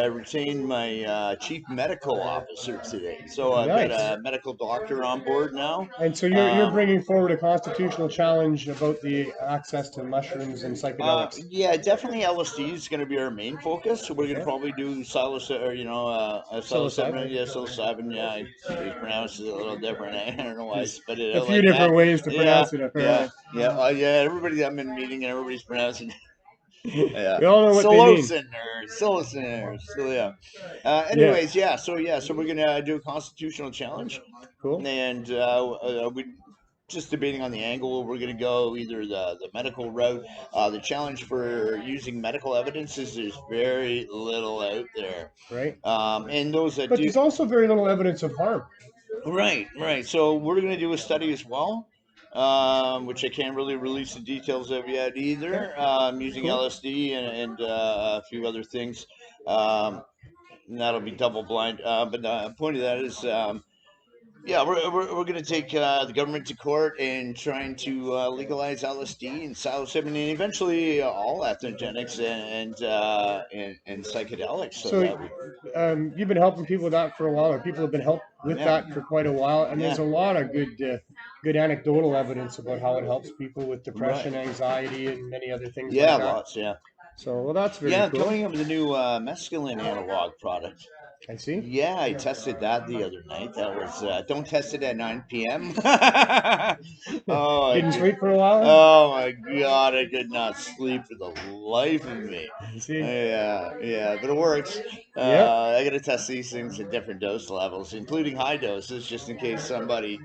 retained my chief medical officer today. So I've got a medical doctor on board now. And so you're bringing forward a constitutional challenge about the access to mushrooms and psychedelics. Yeah, definitely LSD is going to be our main focus. So we're going to probably do psilocybin. Yeah, psilocybin. Yeah, he pronounces it a little different. I don't know why I spit it out. A few different ways to pronounce it. Yeah. Everybody I'm in meeting and everybody's pronouncing it. Yeah. We all know what they mean. Psilocin. So yeah. Anyways, So we're gonna do a constitutional challenge. Cool. And we just debating on the angle. We're gonna go either the medical route. The challenge for using medical evidence is there's very little out there. Right. And those that there's also very little evidence of harm. Right. So we're gonna do a study as well. Which I can't really release the details of yet either. Using LSD and a few other things. That'll be double blind. But the point of that is, we're going to take the government to court and trying to legalize LSD and psilocybin and eventually all atherogenics and psychedelics. So you've been helping people with that for a while, or people have been helped with that for quite a while, and there's a lot of good anecdotal evidence about how it helps people with depression, anxiety, and many other things like that. Lots. So, that's very cool. Coming up with a new mescaline analog product. I see. Yeah, I tested that the other night. That was don't test it at 9 p.m. Didn't sleep for a while? Oh my God, I could not sleep for the life of me. I see. Yeah, but it works. I got to test these things at different dose levels, including high doses, just in case somebody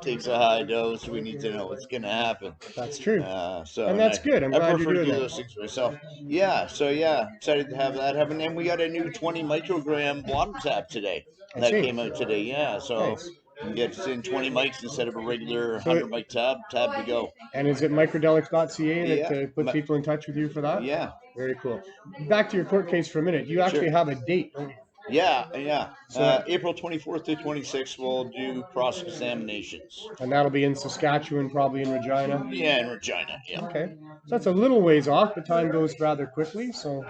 takes a high dose. We need to know what's going to happen. That's true. And that's good. I'm glad I prefer you're to doing do those things myself. Yeah, excited to have that happen. And we got a new 20 microgram bottom tap today. That came out today. Yeah, so you get in 20 mics instead of a regular 100 mic tab to go. And is it microdelics.ca that puts people in touch with you for that? Yeah. Very cool. Back to your court case for a minute. You actually have a date, don't you? Yeah. So April 24th to 26th, we'll do cross-examinations. And that'll be in Saskatchewan, probably in Regina? Yeah, in Regina, yeah. Okay. So that's a little ways off, but time goes rather quickly, so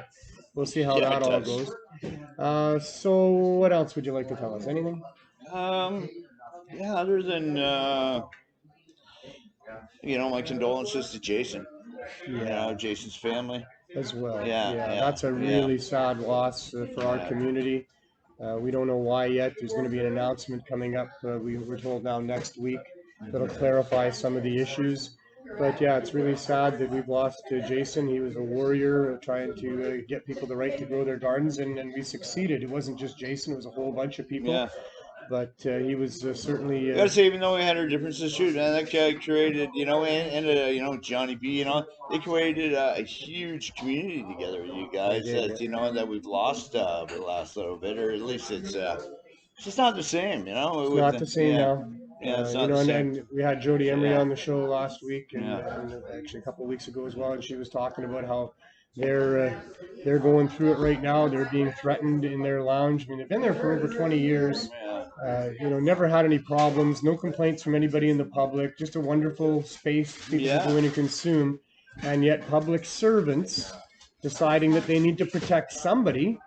we'll see how that all goes. So what else would you like to tell us? Anything? Other than, my condolences to Jason. Jason's family. As well. Yeah. That's a really sad loss for our community. We don't know why yet. There's going to be an announcement coming up. We're told now next week that'll clarify some of the issues. But yeah, it's really sad that we've lost Jason. He was a warrior trying to get people the right to grow their gardens, and we succeeded. It wasn't just Jason; it was a whole bunch of people. Yeah. But he was certainly. I gotta say, even though we had our differences, shoot, man, that guy created, and Johnny B, they created a huge community together with you guys did, that, that we've lost the last little bit, or at least it's just not the same, It's not the same now. Yeah, it's not the same. And we had Jody Emery on the show last week, and, Yeah. and actually a couple of weeks ago as well, and she was talking about how they're going through it right now. They're being threatened in their lounge. I mean, they've been there for over 20 years. Never had any problems, no complaints from anybody in the public. Just a wonderful space for people to go in and consume. And yet, public servants deciding that they need to protect somebody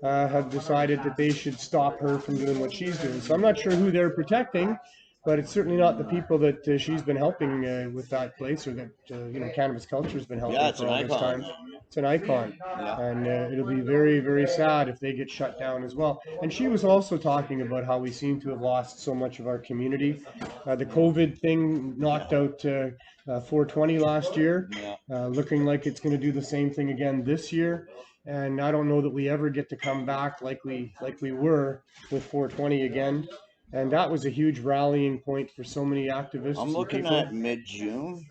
have decided that they should stop her from doing what she's doing. So I'm not sure who they're protecting, but it's certainly not the people that she's been helping with that place, or that cannabis culture has been helping for all this time. It's an icon, and it'll be very, very sad if they get shut down as well. And she was also talking about how we seem to have lost so much of our community. The COVID thing knocked out 420 last year, looking like it's going to do the same thing again this year. And I don't know that we ever get to come back like we were with 420 again. And that was a huge rallying point for so many activists. I'm looking at mid-June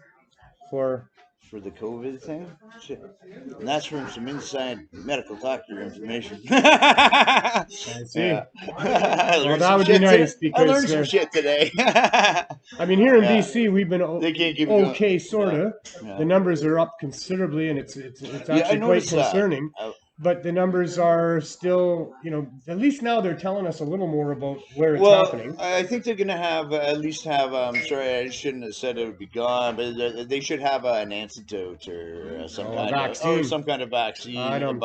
for the COVID thing. And that's from some inside medical doctor information. I see. Well, that would be nice because I learned some shit today. I mean, here in BC, we've been okay, sort of. Yeah. The numbers are up considerably, and it's actually quite concerning. But the numbers are still, at least now they're telling us a little more about where it's happening. I think they're going to at least have, sorry, I shouldn't have said it would be gone, but they should have an antidote or some kind of vaccine. I don't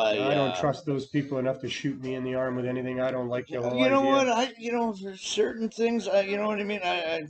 trust those people enough to shoot me in the arm with anything. I don't like the whole idea. You know what? For certain things, you know what I mean? I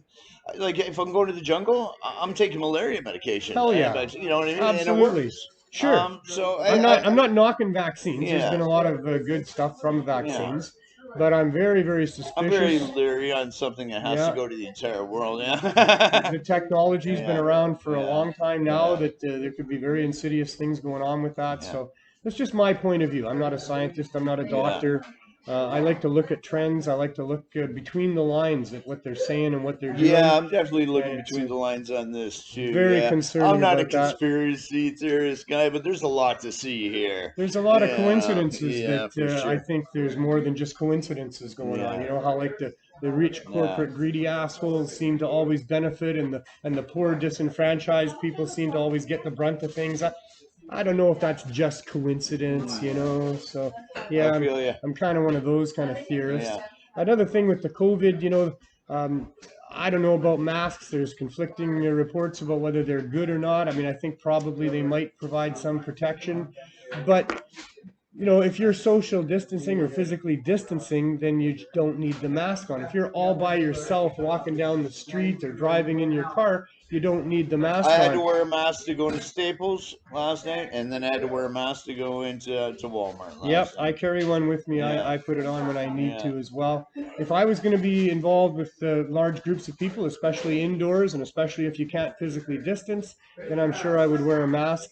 like, if I'm going to the jungle, I'm taking malaria medication. Hell yeah. You know what I mean? Absolutely. And it works. Sure. So I'm not knocking vaccines. There's been a lot of good stuff from vaccines, but I'm very, very suspicious. I'm very leery on something that has to go to the entire world. Yeah. The technology's been around for a long time now. That there could be very insidious things going on with that. So that's just my point of view. I'm not a scientist. I'm not a doctor. I like to look at trends. I like to look between the lines at what they're saying and what they're doing. Yeah, I'm definitely looking between the lines on this too. Very concerning. I'm not a conspiracy theorist guy, but there's a lot to see here. There's a lot of coincidences that I think there's more than just coincidences going on. You know how like the rich corporate greedy assholes seem to always benefit, and the poor disenfranchised people seem to always get the brunt of things. I don't know if that's just coincidence, So yeah, I'm kind of one of those kind of theorists. Yeah. Another thing with the COVID, I don't know about masks. There's conflicting reports about whether they're good or not. I mean, I think probably they might provide some protection, but if you're social distancing or physically distancing, then you don't need the mask on. If you're all by yourself walking down the street or driving in your car, you don't need the mask on. I had to wear a mask to go into Staples last night, and then I had to wear a mask to go into Walmart last night. I carry one with me. I put it on when I need to as well. If I was going to be involved with large groups of people, especially indoors, and especially if you can't physically distance, then I'm sure I would wear a mask.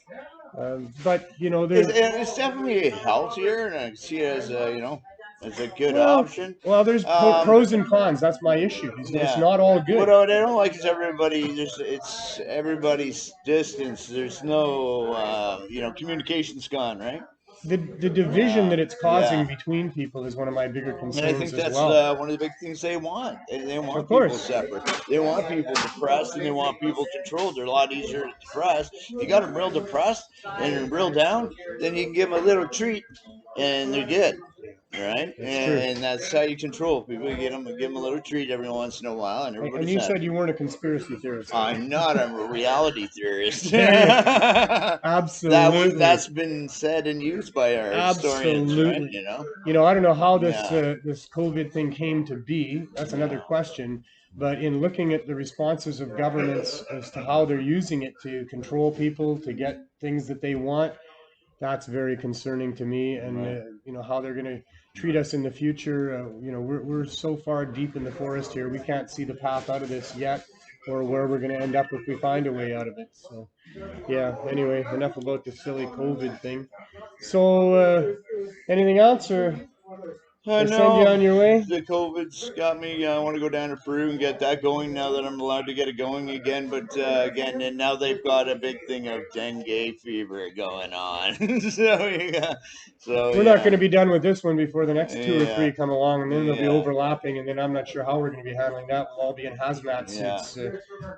But it's definitely healthier, and I see it as as a good option. Well, there's pros and cons. That's my issue. It's not all good. What I don't like is it's everybody's distance. There's no communication's gone, right? The division that it's causing between people is one of my bigger concerns. And I think that's one of the big things they want. They want people separate. They want people depressed, and they want people controlled. They're a lot easier to depress. If you got them real depressed and real down, then you can give them a little treat, and they're good. Right, and that's how you control people. You give them a little treat every once in a while, and everybody's And you said you weren't a conspiracy theorist. I'm not. I'm a reality theorist. Absolutely. That's been said and used by our historians. Right? I don't know how this COVID thing came to be. That's another question. But in looking at the responses of governments as to how they're using it to control people, to get things that they want, that's very concerning to me. And how they're going to treat us in the future. We're so far deep in the forest here, we can't see the path out of this yet. or where we're going to end up if we find a way out of it. So, yeah, anyway, enough about the silly COVID thing. So, anything else, or I send you on your way? The COVID's got me. I want to go down to Peru and get that going now that I'm allowed to get it going again. But again, and now they've got a big thing of dengue fever going on. We're not going to be done with this one before the next 2 or 3 come along, and then they'll be Yeah. overlapping, and then I'm not sure how we're going to be handling that. We'll all be in hazmat suits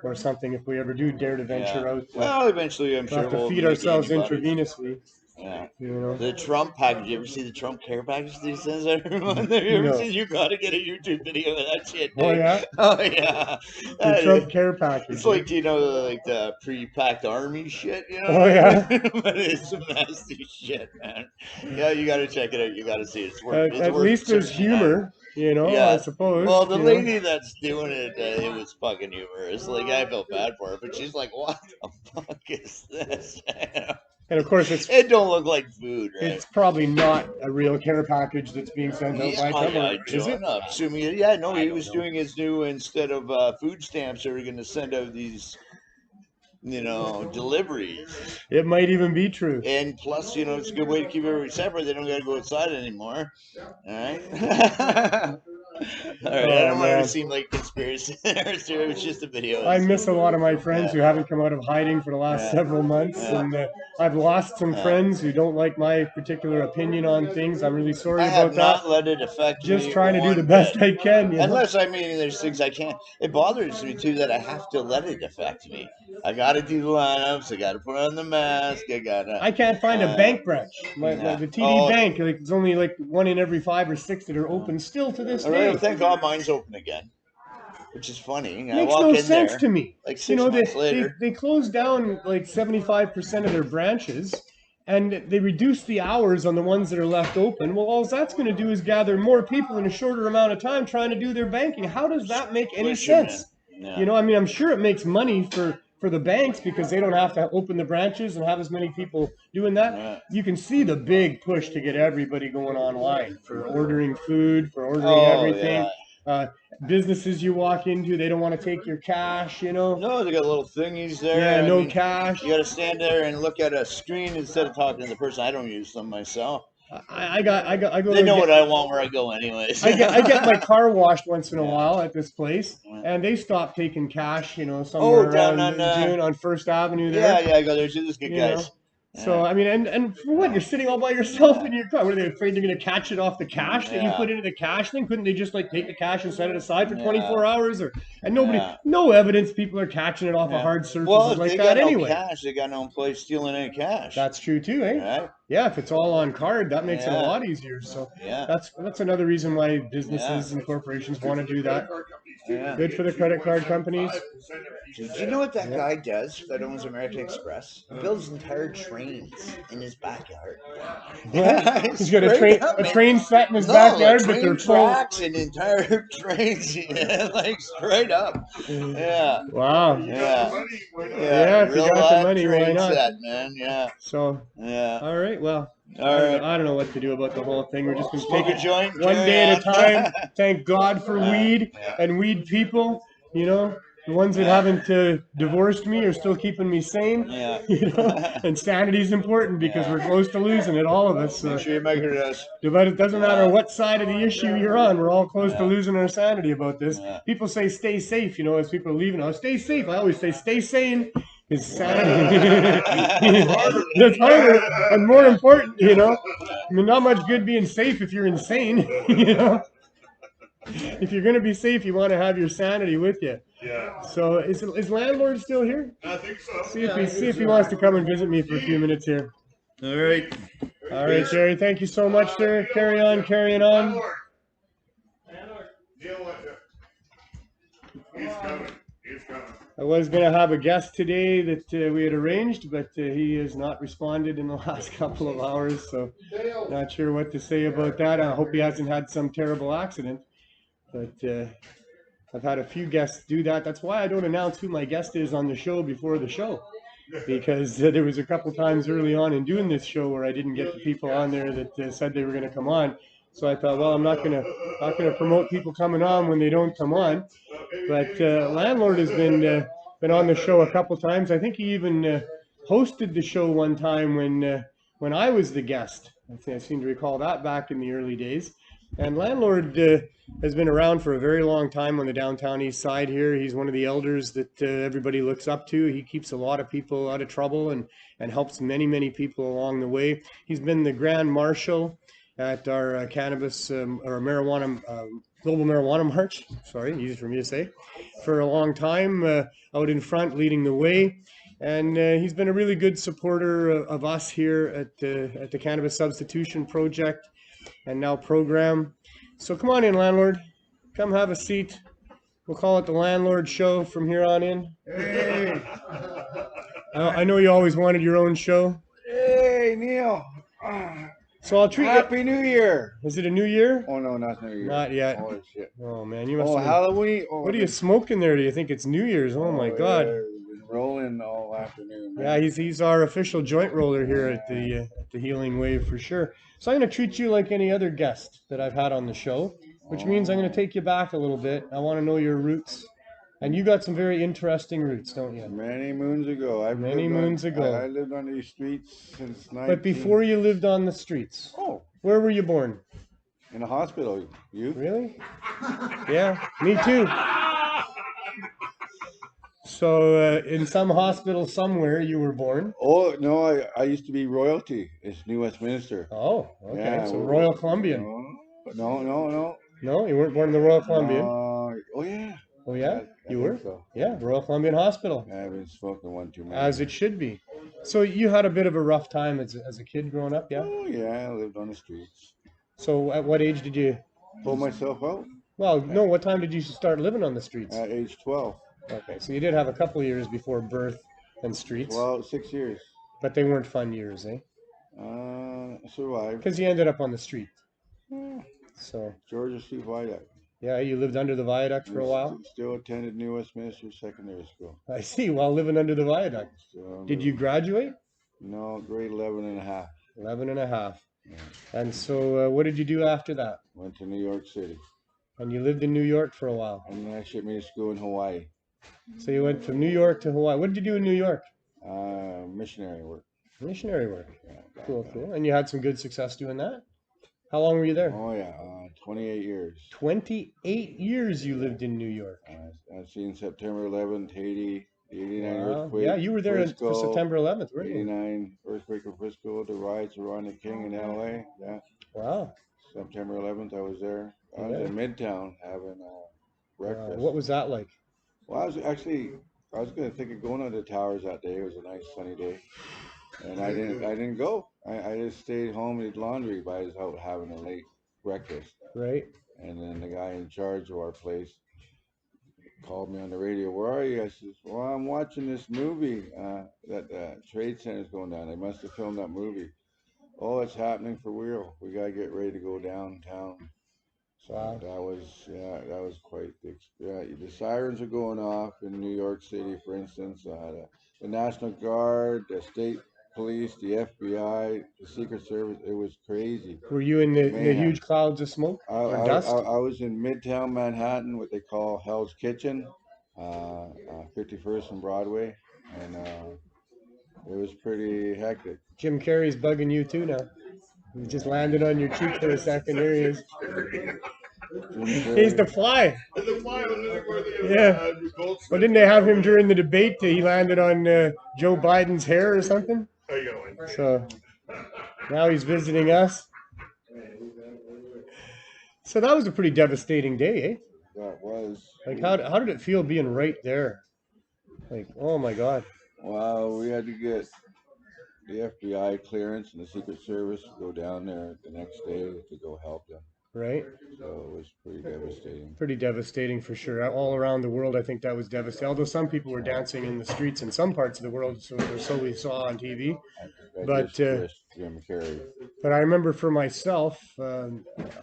or something if we ever do dare to venture out. Well, eventually, I'm sure We'll have to we'll feed make ourselves antibodies. intravenously. Yeah. You know. The Trump package. You ever see the Trump care package that he sends everyone? Have you ever seen? You gotta get a YouTube video of that shit, dude. Oh yeah. Oh yeah. The Trump care package. It's like, you know, like the pre-packed army shit, you know? Oh yeah. But it's some nasty shit, man. Yeah, you gotta check it out. You gotta see it. It's worth. At least there's humor, you know. I suppose. Well, the lady that's doing it, it was fucking humorous. Like, I felt bad for her, but she's like, "What the fuck is this?" And of course, it don't look like food, right? It's probably not a real care package that's being sent out by someone. Is it? Assuming he was doing his new, instead of food stamps, they were going to send out these, you know, deliveries. It might even be true. And plus, you know, it's a good way to keep everybody separate. They don't got to go outside anymore. All right. All right, I don't want it to seem like conspiracy. It was just a video. I miss a lot of my friends who haven't come out of hiding for the last several months, and I've lost some friends who don't like my particular opinion on things. I'm really sorry about that. I have not let it affect me. Just trying to do the best I can. Unless, I mean, there's things I can't. It bothers me, too, that I have to let it affect me. I got to do the lineups. I got to put on the mask. I can't find a bank branch. The TD Bank, like, it's only like 1 in every 5 or 6 that are open still to this day. Thank God mine's open again, which is funny. Makes no sense to me. Like 6 months later. They closed down like 75% of their branches, and they reduced the hours on the ones that are left open. Well, all that's going to do is gather more people in a shorter amount of time trying to do their banking. How does that make any sense? You know, I mean, I'm sure it makes money for the banks because they don't have to open the branches and have as many people doing that. You can see the big push to get everybody going online for ordering food, for ordering everything. Businesses you walk into, they don't want to take your cash, you know. No, they got little thingies there. Yeah, no cash. You got to stand there and look at a screen instead of talking to the person. I don't use them myself. I go. They know what I want where I go, anyways. I get my car washed once in a while at this place, and they stopped taking cash. You know, somewhere around June on First Avenue there. Yeah, I go there. Just good guys. So I mean, and for what, you're sitting all by yourself in your car? What, are they afraid they're going to catch it off the cash that you put into the cash thing? Couldn't they just like take the cash and set it aside for 24 hours? And nobody, no evidence people are catching it off of hard surfaces like that anyway. They got no place stealing any cash. That's true too, eh? Right? Yeah, if it's all on card, that makes it a lot easier. So that's another reason why businesses and corporations want to do that. Good for the credit card companies. Do you know what that guy does that owns American Express? He builds entire trains in his backyard. He's got a train set in his backyard, but they're tracks and entire trains, like straight up. Yeah. Wow. Yeah. If you got the money, why not? Set, man. Yeah. So. Yeah. All right. Well. I don't know what to do about the whole thing. We're just going to take it joint, one day at a time. Thank God for weed and weed people. You know, the ones that haven't divorced me are still keeping me sane. Yeah. You know, and sanity is important because we're close to losing it, all of us. So. Make sure you measure this. But it doesn't matter what side of the issue you're on. We're all close to losing our sanity about this. People say stay safe. You know, as people are leaving, stay safe. I always say stay sane. Is sanity. That's harder and more important, you know. I mean, not much good being safe if you're insane, you know. If you're going to be safe, you want to have your sanity with you. Yeah. So is Landlord still here? I think so. See if he wants to come and visit me for a few minutes here. All right. All right, Jerry. Thank you so much, sir. Carry on, carrying on. Deal with it. He's coming. He's coming. I was going to have a guest today that we had arranged, but he has not responded in the last couple of hours, so not sure what to say about that. I hope he hasn't had some terrible accident, but I've had a few guests do that. That's why I don't announce who my guest is on the show before the show, because there was a couple times early on in doing this show where I didn't get the people on there that said they were going to come on. So I thought, well, I'm not gonna promote people coming on when they don't come on. But Landlord has been on the show a couple times. I think he even hosted the show one time when I was the guest. I seem to recall that back in the early days. And Landlord has been around for a very long time on the downtown east side here. He's one of the elders that everybody looks up to. He keeps a lot of people out of trouble and helps many, many people along the way. He's been the Grand Marshal at our cannabis or marijuana, global marijuana march, sorry, easy for me to say, for a long time, out in front leading the way. And he's been a really good supporter of us here at the Cannabis Substitution Project and now program. So come on in, Landlord. Come have a seat. We'll call it the Landlord Show from here on in. Hey, I know you always wanted your own show. hey, Neil. So I'll treat you. Happy New Year. Is it a new year? Oh, no, not New Year. Not yet. Holy shit. Oh man, you must Oh, have. Halloween. Oh, What are you smoking there? Do you think it's New Year's? Oh my God. Yeah, we've been rolling all afternoon. Yeah, he's our official joint roller here at the Healing Wave for sure. So I'm going to treat you like any other guest that I've had on the show, which means I'm going to take you back a little bit. I want to know your roots. And you got some very interesting roots, don't you? Many moons ago. I lived on these streets since 19... But before you lived on the streets, Oh, where were you born? in a hospital. You? Really? Yeah, me too. So in some hospital somewhere you were born. Oh, no, I used to be royalty. It's New Westminster. Oh, okay. Yeah, So Royal Columbian. No. No, you weren't born in the Royal Columbian. Oh, yeah. Oh yeah, I you think were? so. Yeah, Royal Columbian Hospital. I've been smoking one too many. As it should be. So you had a bit of a rough time as a kid growing up, yeah? Oh, yeah, I lived on the streets. So at what age did you... Pull myself out Well, no, what time did you start living on the streets? at age 12. Okay, so you did have a couple of years before birth and streets, Well, 6 years. but they weren't fun years, eh? Survived. Because you ended up on the street. Yeah. So, Georgia Street Viaduct. yeah, you lived under the viaduct for a while? Still attended New Westminster Secondary School. I see, while living under the viaduct. Did you graduate? No, grade 11 and a half. 11 and a half. Yeah. And so what did you do after that? Went to New York City. And you lived in New York for a while. And then I shipped me to school in Hawaii. So you went from New York to Hawaii. What did you do in New York? Missionary work. Missionary work. Yeah, Cool, cool. And you had some good success doing that? How long were you there? Oh, yeah. 28 years. 28 years you lived in New York. I've seen September 11th, Haiti, the 89 Wow. earthquake. Yeah, you were there for Frisco, September 11th, weren't you? 89 earthquake in Frisco, the riots around the King in LA. Yeah. Wow. September 11th, I was there. I was Yeah. in Midtown having breakfast. What was that like? Well, I was going to think of going to the towers that day. It was a nice sunny day, and I didn't go. I just stayed home and did laundry by his house having a late breakfast. Right? And then the guy in charge of our place called me on the radio. Where are you? I said, well, I'm watching this movie that Trade Center's going down. They must have filmed that movie. Oh, it's happening for real. We got to get ready to go downtown. So Wow. that was quite the sirens are going off in New York City, for instance. The National Guard, the state police, the FBI, the Secret Service. It was crazy. Were you in the huge clouds of smoke or dust? I was in Midtown Manhattan, what they call Hell's Kitchen, 51st and Broadway, and it was pretty hectic. Jim Carrey's bugging you too now. He just landed on your cheek for a second. Here he is. He's the fly. Yeah. Well, didn't they have him during the debate? He landed on Joe Biden's hair or something? So now he's visiting us. So that was a pretty devastating day, eh? That was. Like, how did it feel being right there? Like, oh my God. Wow, we had to get the FBI clearance and the Secret Service to go down there the next day to go help them. Right? So it was pretty devastating. Pretty devastating for sure. All around the world, I think that was devastating. Although some people were dancing in the streets in some parts of the world, so we saw on TV. But Jim Carrey. But I remember for myself,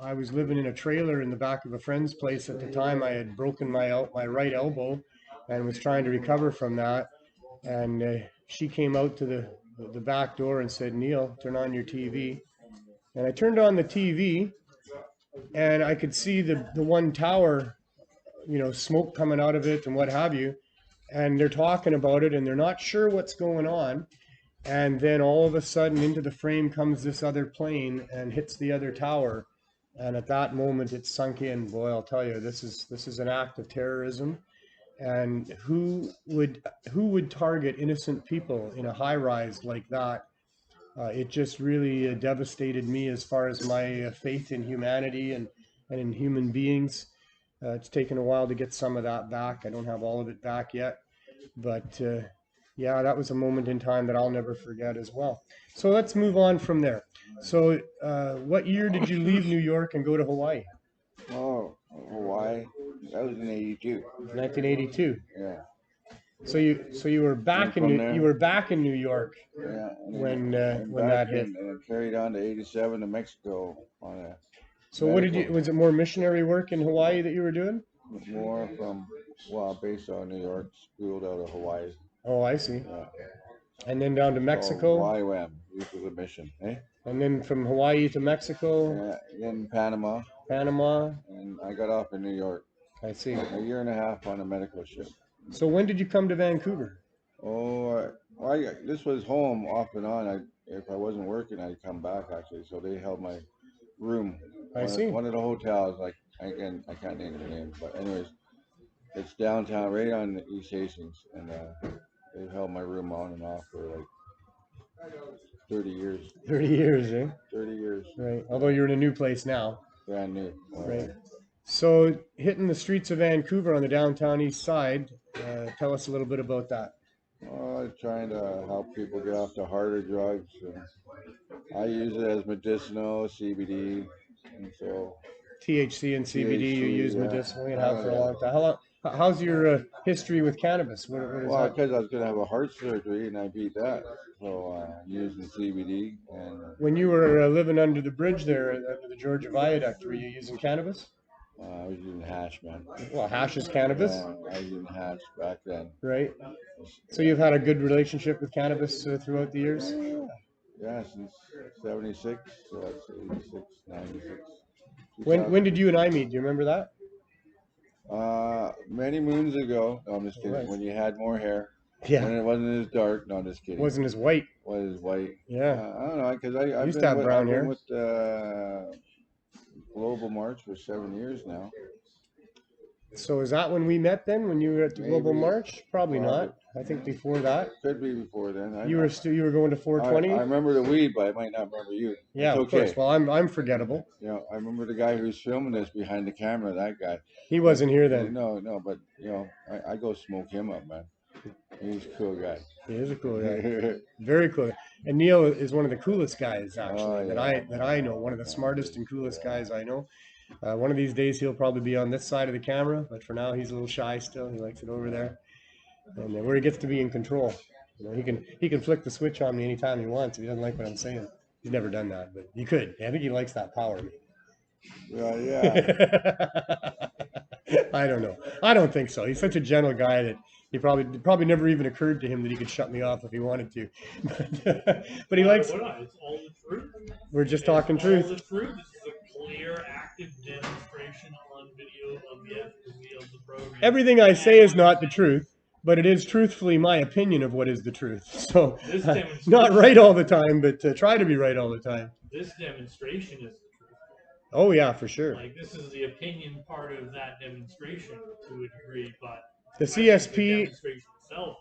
I was living in a trailer in the back of a friend's place at the time. I had broken my right elbow and was trying to recover from that. And she came out to the back door and said, "Neil, turn on your TV." And I turned on the TV, and I could see the one tower you know, smoke coming out of it and what have you. And they're talking about it and they're not sure what's going on. And then all of a sudden into the frame comes this other plane and hits the other tower. And at that moment it sunk in. Boy, I'll tell you, this is an act of terrorism. And who would target innocent people in a high rise like that? It just really devastated me as far as my faith in humanity and in human beings. It's taken a while to get some of that back. I don't have all of it back yet, but yeah, that was a moment in time that I'll never forget as well. So let's move on from there. So what year did you leave New York and go to Hawaii? Oh, Hawaii. That was in '82. 1982. Yeah. So you were back in New York Yeah. when that hit. And carried on to '87 to Mexico on a. So what did you? Was it more missionary work in Hawaii that you were doing? More from, well, based on New York, schooled out of Hawaii. Oh, I see. Yeah. And then down to Mexico. YWAM, youth was a mission, eh? And then from Hawaii to Mexico. Yeah, then Panama. Panama. And I got off in New York. I see. A year and a half on a medical ship. So when did you come to Vancouver? Oh, this was home off and on. If I wasn't working, I'd come back actually. So they held my room. I see. One of the hotels, like I can't name the name, but anyways, it's downtown, right on the East Hastings, and they held my room on and off for like 30 years. 30 years, eh? 30 years. Right. Although you're in a new place now. Brand new. Right. So hitting the streets of Vancouver on the downtown east side, tell us a little bit about that. Trying to help people get off the harder drugs. And I use it as medicinal, CBD, and so. THC and CBD THC, you use yeah. medicinally and have for a long time. How's your history with cannabis? What is Well, that? because I was going to have a heart surgery and I beat that. So I'm using CBD. And when you were living under the bridge there, under the Georgia Viaduct, were you using cannabis? I was using hash, man. Well, hash is cannabis. I was using hash back then. Right. So you've had a good relationship with cannabis throughout the years? Yeah, since 76. So that's 86, 96. When did you and I meet? Do you remember that? Many moons ago. No, I'm just kidding. Right. When you had more hair. Yeah. When it wasn't as dark. No, I'm just kidding. Wasn't as white. Was white. Yeah. I don't know, because I've used to have brown hair. Been with Global March for 7 years now. So is that when we met then? When you were at the Global March? Probably not. I think before that. Could be before then. You were going to 420. I remember the weed, but I might not remember you. Yeah, it's of course. Well, I'm forgettable. You know, I remember the guy who was filming this behind the camera. That guy. He wasn't here then. No, but you know, I go smoke him up, man. He's a cool guy. He is a cool guy. Very cool. And Neil is one of the coolest guys actually that I know. One of the smartest and coolest guys I know. One of these days he'll probably be on this side of the camera, but for now he's a little shy still. He likes it over there, and where he gets to be in control. You know, he can flick the switch on me anytime he wants if he doesn't like what I'm saying. He's never done that, but he could. I think he likes that power. Yeah. I don't know. I don't think so. He's such a gentle guy that he probably never even occurred to him that he could shut me off if he wanted to. But he likes. It's all the truth. We're just talking truth. All the truth. This is a clear, active demonstration on video of the efficacy of the program. Everything I say is not the truth, but it is truthfully my opinion of what is the truth. So, not right all the time, but try to be right all the time. This demonstration is the truth. Oh yeah, for sure. Like this is the opinion part of that demonstration to a degree, but the CSP the demonstration itself.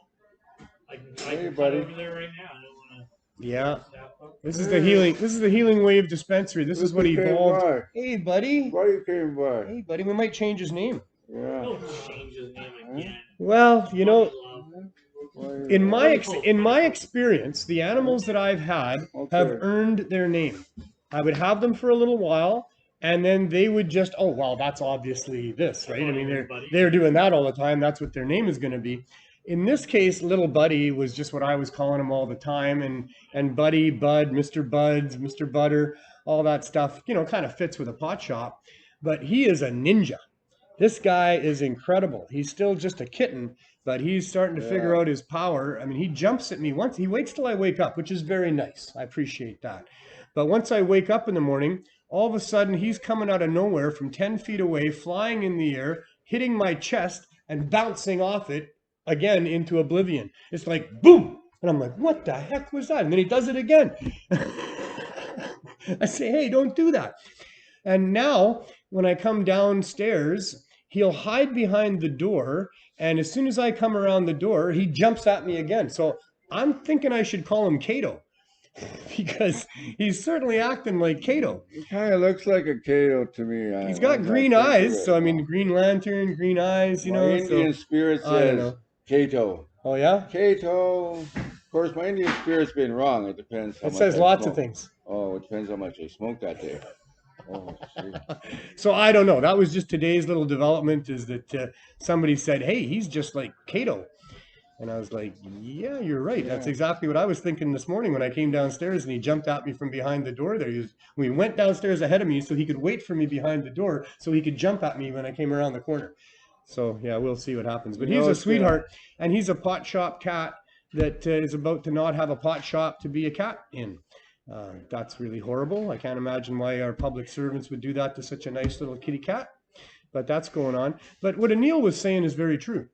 I can cut over there right now. I don't want to. Yeah. This is the Healing Wave Dispensary. This is what evolved. Hey, buddy. Buddy came by. Hey, buddy. We might change his name. Yeah. Don't change his name again. Well, you know, in my experience, the animals that I've had have earned their name. I would have them for a little while, and then they would just, oh, well, that's obviously this, right? I mean, they're doing that all the time. That's what their name is going to be. In this case, Little Buddy was just what I was calling him all the time, and Buddy, Bud, Mr. Buds, Mr. Butter, all that stuff, you know, kind of fits with a pot shop. But he is a ninja. This guy is incredible. He's still just a kitten, but he's starting to figure out his power. I mean, he jumps at me once. He waits till I wake up, which is very nice. I appreciate that. But once I wake up in the morning, all of a sudden he's coming out of nowhere from 10 feet away, flying in the air, hitting my chest and bouncing off it again into oblivion. It's like boom, and I'm like, what the heck was that? And then he does it again. I say, hey, don't do that. And now when I come downstairs, he'll hide behind the door, and as soon as I come around the door, he jumps at me again. So I'm thinking I should call him Cato, because he's certainly acting like Cato. He kind of looks like a Cato to me. He's got green eyes, so I mean, Green Lantern, green eyes, you know. My Indian spirit says Cato. Oh yeah? Cato. Of course, my Indian spirit's been wrong. It depends how It much says I lots smoke. of things. Oh, it depends how much I smoke that day. Oh, so I don't know. That was just today's little development, is that somebody said, hey, he's just like Cato. And I was like, yeah, you're right. Yeah. That's exactly what I was thinking this morning when I came downstairs and he jumped at me from behind the door there. We went downstairs ahead of me so he could wait for me behind the door so he could jump at me when I came around the corner. So, yeah, we'll see what happens. But he's a sweetheart, and he's a pot shop cat that is about to not have a pot shop to be a cat in. That's really horrible. I can't imagine why our public servants would do that to such a nice little kitty cat, but that's going on. But what Neil was saying is very true,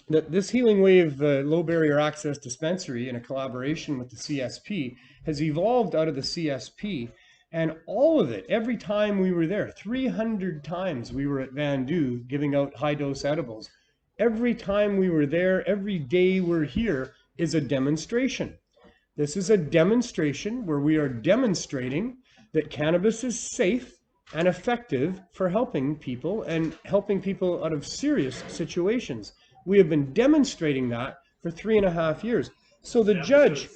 that this Healing Wave low barrier access dispensary, in a collaboration with the CSP, has evolved out of the CSP, and all of it, every time we were there, 300 times we were at Vandu giving out high dose edibles. Every time we were there, every day we're here is a demonstration. This is a demonstration where we are demonstrating that cannabis is safe and effective for helping people, and helping people out of serious situations. We have been demonstrating that for 3.5 years. So the judge...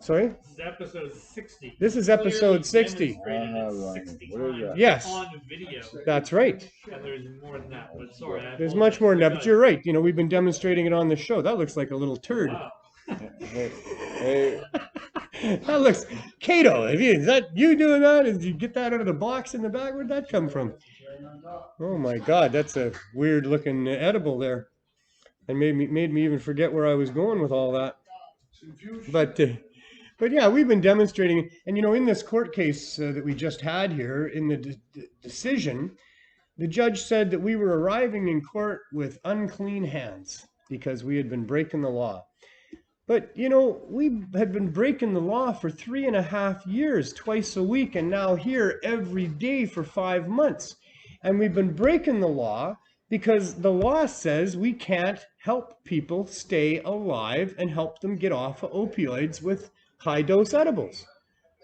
Sorry? This is episode 60. This is episode 60. 60 times yes. On video. That's right. And there's more than that, but sorry. There's much more than that, but you're right. You know, we've been demonstrating it on the show. That looks like a little turd. Wow. hey. That looks... Cato, is that you doing that? Did you get that out of the box in the back? Where'd that come from? Oh my God, that's a weird looking edible there. And made me even forget where I was going with all that. But yeah, we've been demonstrating, and you know, in this court case that we just had here, in the decision, the judge said that we were arriving in court with unclean hands because we had been breaking the law. But you know, we had been breaking the law for 3.5 years, twice a week, and now here every day for 5 months. And we've been breaking the law because the law says we can't help people stay alive and help them get off of opioids with high-dose edibles.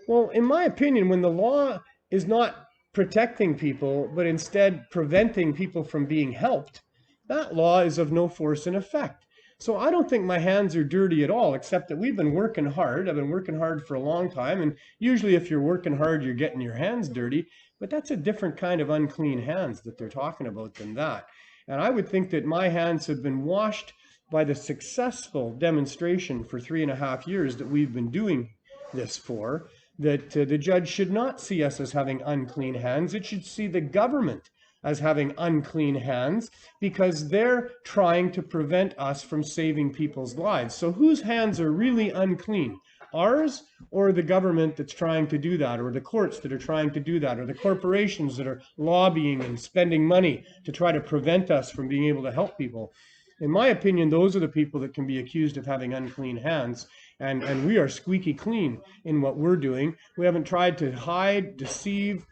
Well, in my opinion, when the law is not protecting people, but instead preventing people from being helped, that law is of no force and effect. So I don't think my hands are dirty at all, except that we've been working hard. I've been working hard for a long time, and usually if you're working hard, you're getting your hands dirty, but that's a different kind of unclean hands that they're talking about than that. And I would think that my hands have been washed by the successful demonstration for 3.5 years that we've been doing this for, that the judge should not see us as having unclean hands. It should see the government as having unclean hands, because they're trying to prevent us from saving people's lives. So whose hands are really unclean? Ours, or the government that's trying to do that, or the courts that are trying to do that, or the corporations that are lobbying and spending money to try to prevent us from being able to help people? In my opinion, those are the people that can be accused of having unclean hands, and we are squeaky clean in what we're doing. We haven't tried to hide, deceive,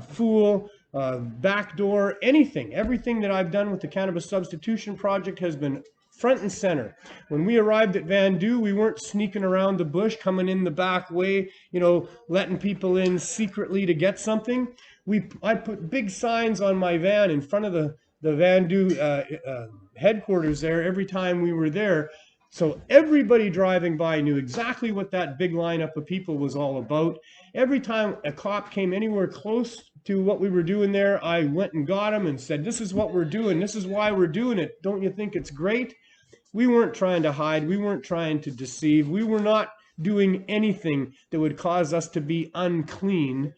fool, backdoor, anything. Everything that I've done with the Cannabis Substitution Project has been front and center. When we arrived at Vandu, we weren't sneaking around the bush, coming in the back way, you know, letting people in secretly to get something. I put big signs on my van in front of the Vandu headquarters there every time we were there. So everybody driving by knew exactly what that big lineup of people was all about. Every time a cop came anywhere close to what we were doing there, I went and got him and said, this is what we're doing. This is why we're doing it. Don't you think it's great? We weren't trying to hide. We weren't trying to deceive. We were not doing anything that would cause us to be unclean.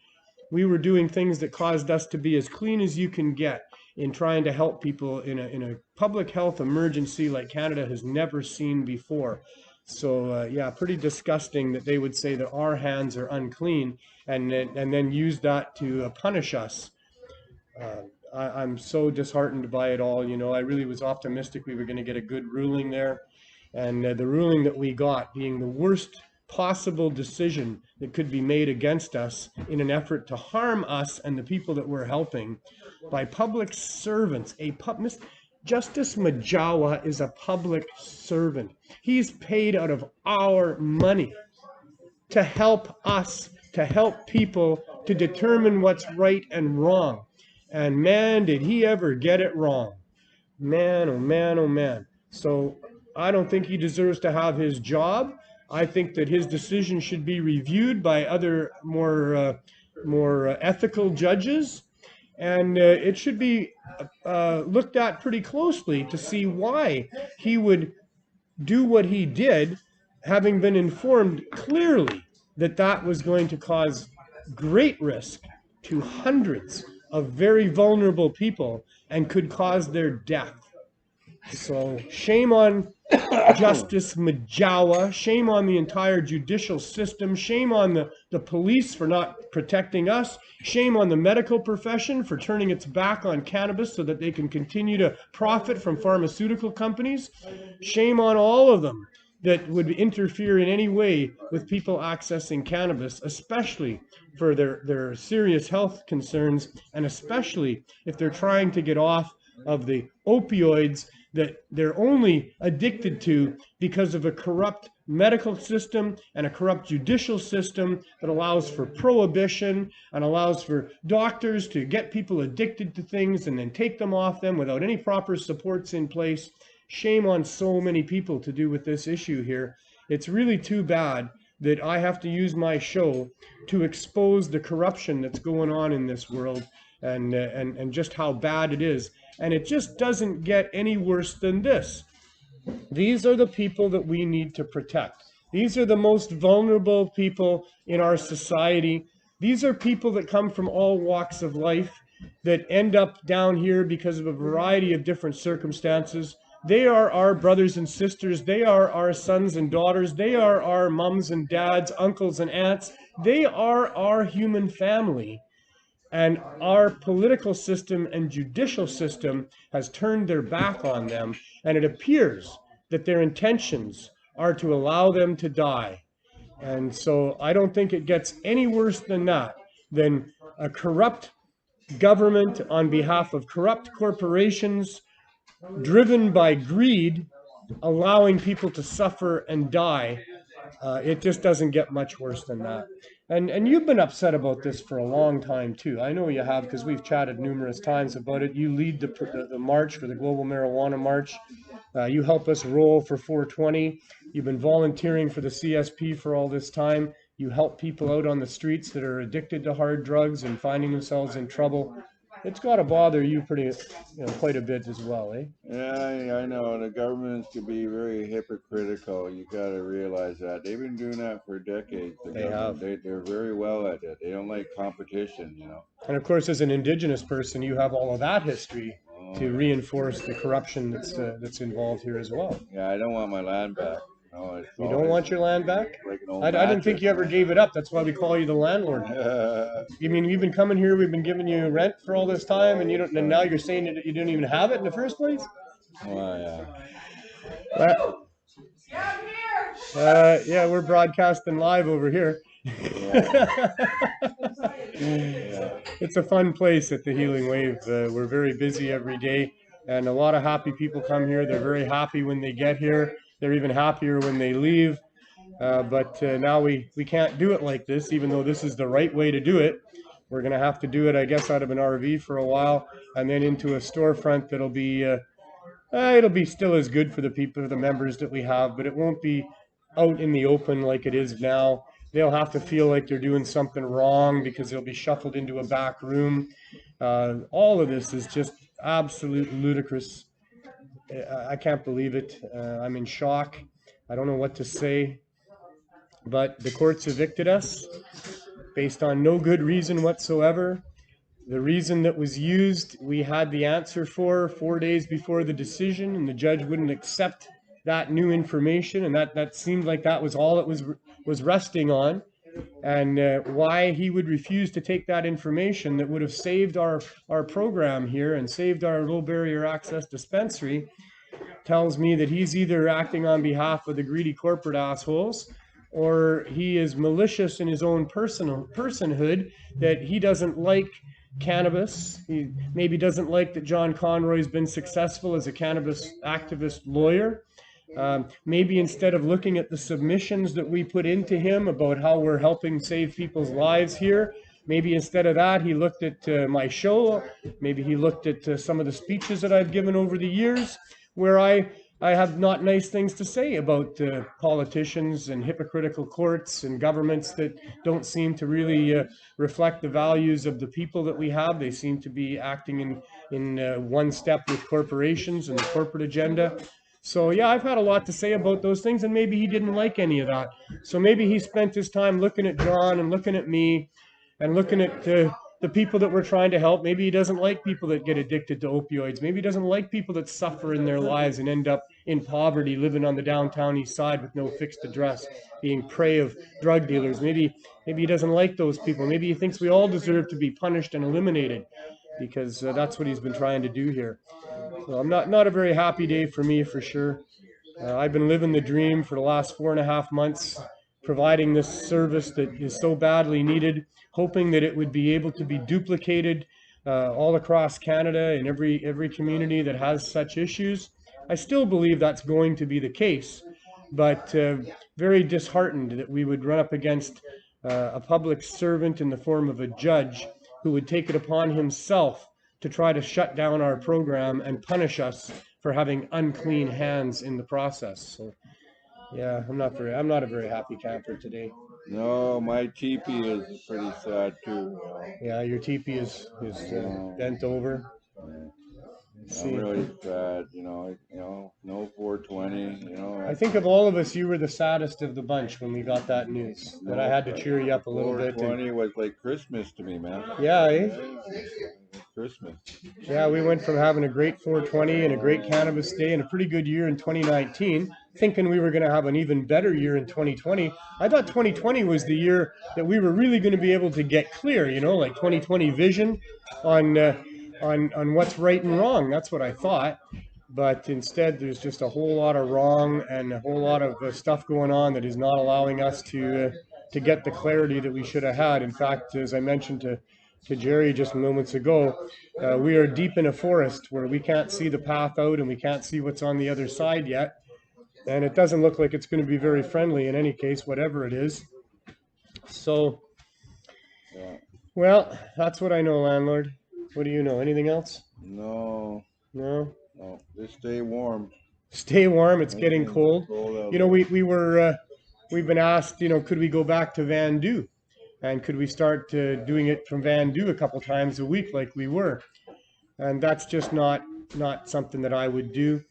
We were doing things that caused us to be as clean as you can get in trying to help people in a public health emergency like Canada has never seen before. So yeah, pretty disgusting that they would say that our hands are unclean and then use that to punish us. I'm so disheartened by it all. You know, I really was optimistic we were going to get a good ruling there. And the ruling that we got being the worst possible decision that could be made against us in an effort to harm us and the people that we're helping by public servants. Justice Majawa is a public servant. He's paid out of our money to help us, to help people to determine what's right and wrong. And man, did he ever get it wrong. Man, oh man, oh man. So I don't think he deserves to have his job. I think that his decision should be reviewed by other more ethical judges. And it should be looked at pretty closely to see why he would do what he did, having been informed clearly that that was going to cause great risk to hundreds of very vulnerable people and could cause their death. So shame on Justice Majawa, shame on the entire judicial system, shame on the police for not protecting us, shame on the medical profession for turning its back on cannabis so that they can continue to profit from pharmaceutical companies, shame on all of them that would interfere in any way with people accessing cannabis, especially for their serious health concerns, and especially if they're trying to get off of the opioids that they're only addicted to because of a corrupt medical system and a corrupt judicial system that allows for prohibition and allows for doctors to get people addicted to things and then take them off them without any proper supports in place. Shame on so many people to do with this issue here. It's really too bad that I have to use my show to expose the corruption that's going on in this world and just how bad it is. And it just doesn't get any worse than this. These are the people that we need to protect. These are the most vulnerable people in our society. These are people that come from all walks of life that end up down here because of a variety of different circumstances. They are our brothers and sisters. They are our sons and daughters. They are our mums and dads, uncles and aunts. They are our human family. And our political system and judicial system has turned their back on them. And it appears that their intentions are to allow them to die. And so I don't think it gets any worse than that, than a corrupt government on behalf of corrupt corporations driven by greed, allowing people to suffer and die. It just doesn't get much worse than that. And you've been upset about this for a long time too. I know you have, because we've chatted numerous times about it. You lead the march for the Global Marijuana March. You help us roll for 420. You've been volunteering for the CSP for all this time. You help people out on the streets that are addicted to hard drugs and finding themselves in trouble. It's got to bother you quite a bit as well, eh? Yeah, I know. The governments can be very hypocritical. You got to realize that. They've been doing that for decades. They have. They're very well at it. They don't like competition, And of course, as an Indigenous person, you have all of that history to reinforce the corruption that's involved here as well. Yeah, I don't want my land back. You don't want your land back? Like an old I didn't think you ever gave it up. That's why we call you the landlord. You mean you've been coming here, we've been giving you rent for all this time, and and now you're saying that you didn't even have it in the first place? Oh, yeah. Yeah, we're broadcasting live over here. It's a fun place at the Healing Wave. We're very busy every day, and a lot of happy people come here. They're very happy when they get here. They're even happier when they leave. But now we can't do it like this, even though this is the right way to do it. We're going to have to do it, I guess, out of an RV for a while, and then into a storefront that'll be, it'll be still as good for the people, the members that we have, but it won't be out in the open like it is now. They'll have to feel like they're doing something wrong because they'll be shuffled into a back room. All of this is just absolute ludicrous. I can't believe it. I'm in shock. I don't know what to say. But the courts evicted us based on no good reason whatsoever. The reason that was used, we had the answer for 4 days before the decision, and the judge wouldn't accept that new information, and that seemed like that was all it was resting on. And why he would refuse to take that information that would have saved our program here and saved our low barrier access dispensary tells me that he's either acting on behalf of the greedy corporate assholes, or he is malicious in his own personhood, that he doesn't like cannabis. He maybe doesn't like that John Conroy's been successful as a cannabis activist lawyer. Maybe instead of looking at the submissions that we put into him about how we're helping save people's lives here, maybe instead of that, he looked at my show. Maybe he looked at some of the speeches that I've given over the years, where I have not nice things to say about politicians and hypocritical courts and governments that don't seem to really reflect the values of the people that we have. They seem to be acting in one step with corporations and the corporate agenda. So yeah, I've had a lot to say about those things, and maybe he didn't like any of that. So maybe he spent his time looking at John and looking at me and looking at the people that we're trying to help. Maybe he doesn't like people that get addicted to opioids. Maybe he doesn't like people that suffer in their lives and end up in poverty, living on the downtown east side with no fixed address, being prey of drug dealers. Maybe he doesn't like those people. Maybe he thinks we all deserve to be punished and eliminated, because that's what he's been trying to do here. So not a very happy day for me, for sure. I've been living the dream for the last 4.5 months, providing this service that is so badly needed, hoping that it would be able to be duplicated all across Canada in every community that has such issues. I still believe that's going to be the case, but very disheartened that we would run up against a public servant in the form of a judge who would take it upon himself to try to shut down our program and punish us for having unclean hands in the process. So yeah, I'm not a very happy camper today. No, my teepee is pretty sad too. Yeah, your teepee is bent over. I'm really sad, no 420, I think of all of us, you were the saddest of the bunch when we got that news. That I had to cheer you up a little bit. 420 was like Christmas to me, man. Yeah, eh? Christmas. Yeah, we went from having a great 420 and a great cannabis day and a pretty good year in 2019, thinking we were going to have an even better year in 2020. I thought 2020 was the year that we were really going to be able to get clear, like 2020 vision on what's right and wrong. That's what I thought. But instead, there's just a whole lot of wrong and a whole lot of stuff going on that is not allowing us to get the clarity that we should have had. In fact, as I mentioned to Jerry just moments ago, we are deep in a forest where we can't see the path out and we can't see what's on the other side yet. And it doesn't look like it's going to be very friendly in any case, whatever it is. So, well, that's what I know, landlord. What do you know? Anything else? No. No? No. Just stay warm. Stay warm. It's getting cold. We've been asked, could we go back to Vandu? And could we start doing it from Vandu a couple times a week like we were? And that's just not something that I would do.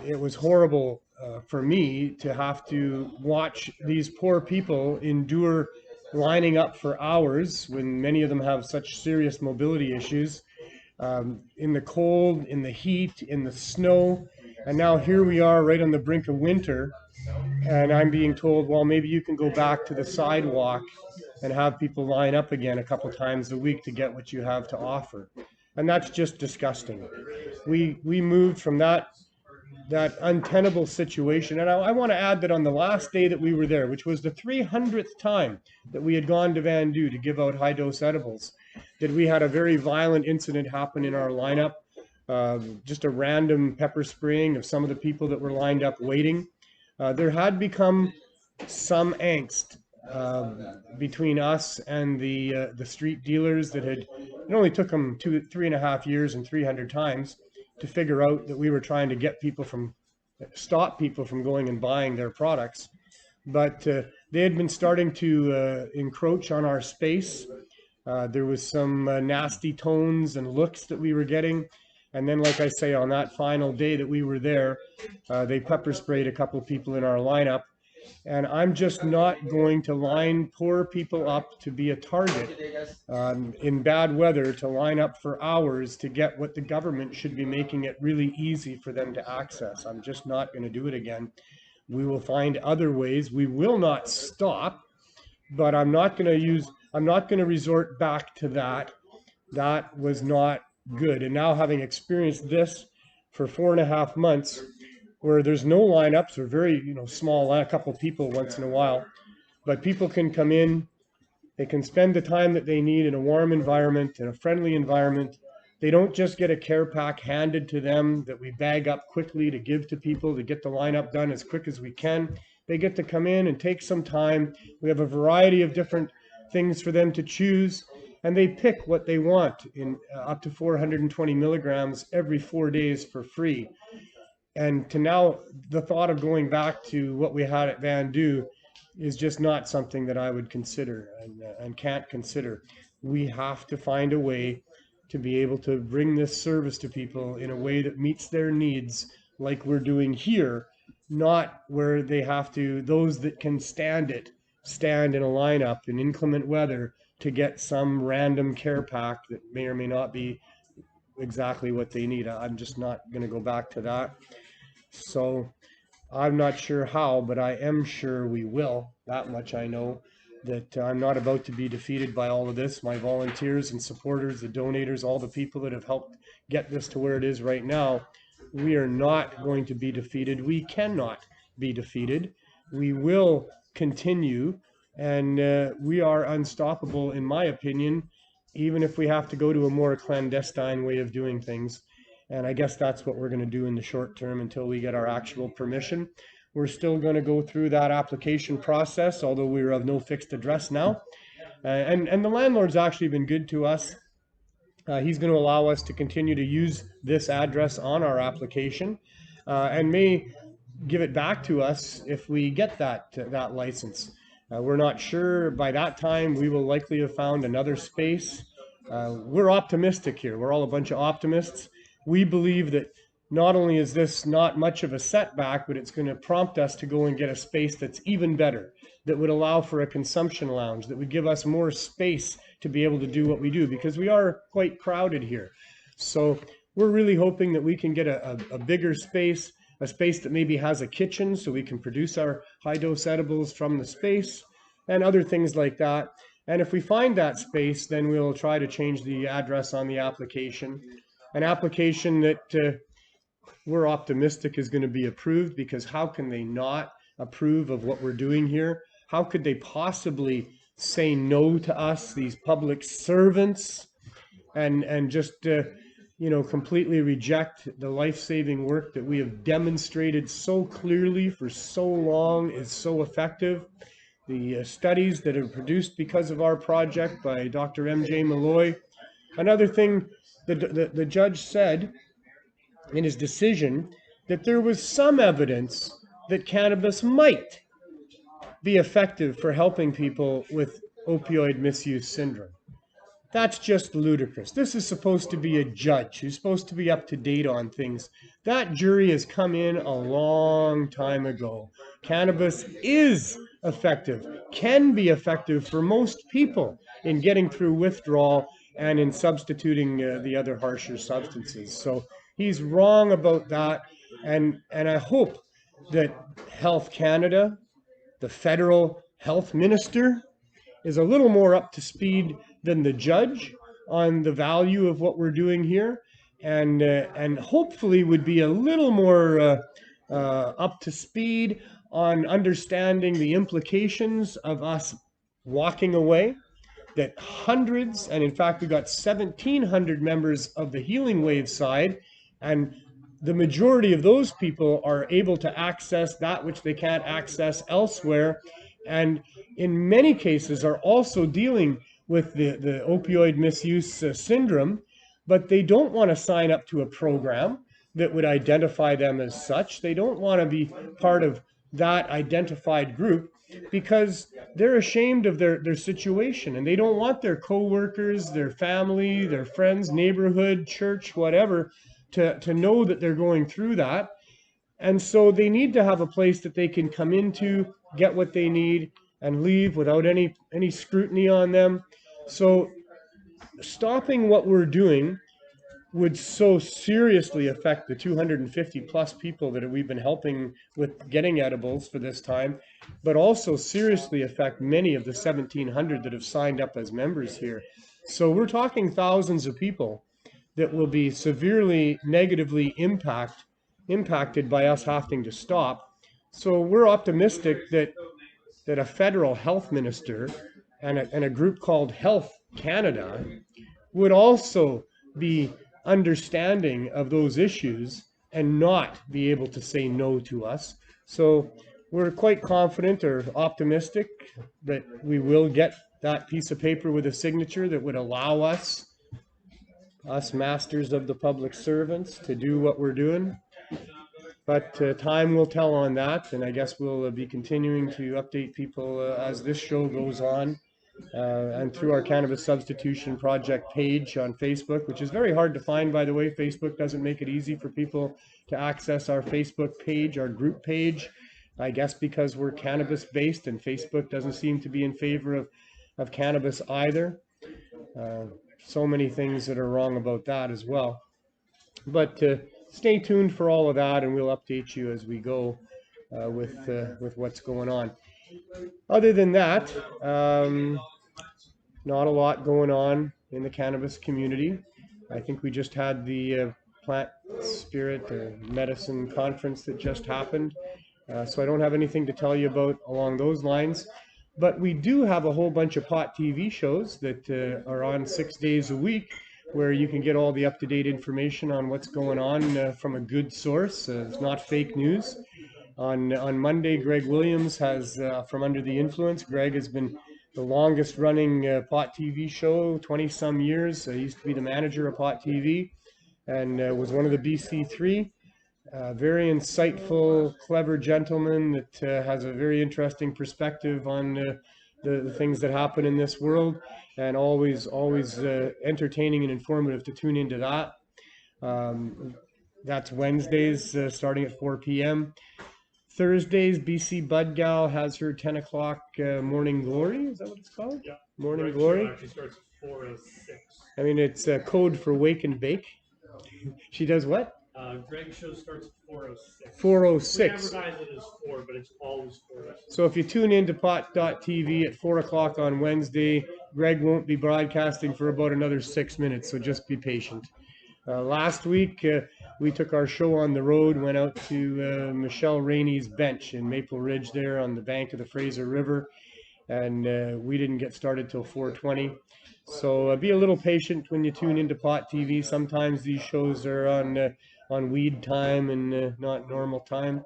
It was horrible for me to have to watch these poor people endure lining up for hours when many of them have such serious mobility issues, in the cold, in the heat, in the snow. And now here we are right on the brink of winter, and I'm being told, well, maybe you can go back to the sidewalk and have people line up again a couple times a week to get what you have to offer. And that's just disgusting. We moved from that untenable situation. And I want to add that on the last day that we were there, which was the 300th time that we had gone to Vandu to give out high-dose edibles, that we had a very violent incident happen in our lineup, just a random pepper spraying of some of the people that were lined up waiting. There had become some angst between us and the street dealers that it only took them 3.5 years and 300 times to figure out that we were trying to stop people from going and buying their products. But they had been starting to encroach on our space. There was some nasty tones and looks that we were getting. And then, like I say, on that final day that we were there, they pepper sprayed a couple people in our lineup. And I'm just not going to line poor people up to be a target in bad weather, to line up for hours to get what the government should be making it really easy for them to access. I'm just not going to do it again. We will find other ways. We will not stop, but I'm not going to resort back to that. That was not good. And now, having experienced this for 4.5 months, where there's no lineups or very, small, a couple people once in a while, but people can come in, they can spend the time that they need in a warm environment, in a friendly environment. They don't just get a care pack handed to them that we bag up quickly to give to people to get the lineup done as quick as we can. They get to come in and take some time. We have a variety of different things for them to choose, and they pick what they want in up to 420 milligrams every 4 days for free. And to now, the thought of going back to what we had at Vandu is just not something that I would consider and can't consider. We have to find a way to be able to bring this service to people in a way that meets their needs, like we're doing here, not where they have to, those that can stand it, stand in a lineup in inclement weather to get some random care pack that may or may not be exactly what they need. I'm just not going to go back to that. So I'm not sure how, but I am sure we will. That much I know, that I'm not about to be defeated by all of this. My volunteers and supporters, the donators, all the people that have helped get this to where it is right now, we are not going to be defeated. We cannot be defeated. We will continue, and we are unstoppable, in my opinion, even if we have to go to a more clandestine way of doing things. And I guess that's what we're going to do in the short term until we get our actual permission. We're still going to go through that application process, although we're of no fixed address now. And the landlord's actually been good to us. He's going to allow us to continue to use this address on our application and may give it back to us if we get that license. We're not sure. By that time, we will likely have found another space. We're optimistic here. We're all a bunch of optimists. We believe that not only is this not much of a setback, but it's going to prompt us to go and get a space that's even better, that would allow for a consumption lounge, that would give us more space to be able to do what we do, because we are quite crowded here. So we're really hoping that we can get a bigger space, a space that maybe has a kitchen so we can produce our high-dose edibles from the space and other things like that. And if we find that space, then we'll try to change the address on the application. An application that we're optimistic is going to be approved, because how can they not approve of what we're doing here? How could they possibly say no to us, these public servants, and just completely reject the life-saving work that we have demonstrated so clearly for so long is so effective? The studies that are produced because of our project by Dr. M.J. Malloy. Another thing, the judge said in his decision that there was some evidence that cannabis might be effective for helping people with opioid misuse syndrome. That's just ludicrous. This is supposed to be a judge who's supposed to be up to date on things. That jury has come in a long time ago. Cannabis is effective, can be effective for most people in getting through withdrawal and in substituting the other harsher substances. So he's wrong about that. And I hope that Health Canada, the federal health minister, is a little more up to speed than the judge on the value of what we're doing here, and hopefully would be a little more up to speed on understanding the implications of us walking away, that hundreds, and in fact we got 1,700 members of the Healing Wave side, and the majority of those people are able to access that which they can't access elsewhere, and in many cases are also dealing with the opioid misuse syndrome, but they don't want to sign up to a program that would identify them as such. They don't want to be part of that identified group because they're ashamed of their situation, and they don't want their co-workers, their family, their friends, neighborhood, church, whatever, to know that they're going through that. And so they need to have a place that they can come into, get what they need, and leave without any scrutiny on them. So stopping what we're doing would so seriously affect the 250 plus people that we've been helping with getting edibles for this time, but also seriously affect many of the 1,700 that have signed up as members here. So we're talking thousands of people that will be severely negatively impacted by us having to stop. So we're optimistic that a federal health minister and a group called Health Canada would also be understanding of those issues and not be able to say no to us. So we're quite confident or optimistic that we will get that piece of paper with a signature that would allow us masters of the public servants, to do what we're doing. But time will tell on that, and I guess we'll be continuing to update people as this show goes on. And through our Cannabis Substitution Project page on Facebook, which is very hard to find, by the way. Facebook doesn't make it easy for people to access our Facebook page, our group page, I guess because we're cannabis based, and Facebook doesn't seem to be in favor of cannabis either. So many things that are wrong about that as well. But stay tuned for all of that, and we'll update you as we go with what's going on. Other than that, not a lot going on in the cannabis community. I think we just had the plant spirit medicine conference that just happened. So I don't have anything to tell you about along those lines. But we do have a whole bunch of pot TV shows that are on 6 days a week, where you can get all the up-to-date information on what's going on from a good source. It's not fake news. On Monday, Greg Williams has From Under the Influence. Greg has been the longest running pot TV show, 20-some years. He used to be the manager of pot TV and was one of the BC3. Very insightful, clever gentleman that has a very interesting perspective on the things that happen in this world, and always entertaining and informative to tune into that. That's Wednesdays starting at 4 p.m. Thursdays, BC Bud Gal has her 10 o'clock Morning Glory. Is that what it's called? Yeah. Morning Glory. Actually starts at 4:06. I mean, it's code for Wake and Bake. She does what? Greg's show starts at 4:06. 4:06. We advertise it as 4, but it's always 4:06. So if you tune into pot.tv at 4 o'clock on Wednesday, Greg won't be broadcasting for about another 6 minutes, so just be patient. Last week, we took our show on the road, went out to Michelle Rainey's bench in Maple Ridge there on the bank of the Fraser River, and we didn't get started till 4:20. So be a little patient when you tune into Pot TV. Sometimes these shows are on weed time and not normal time.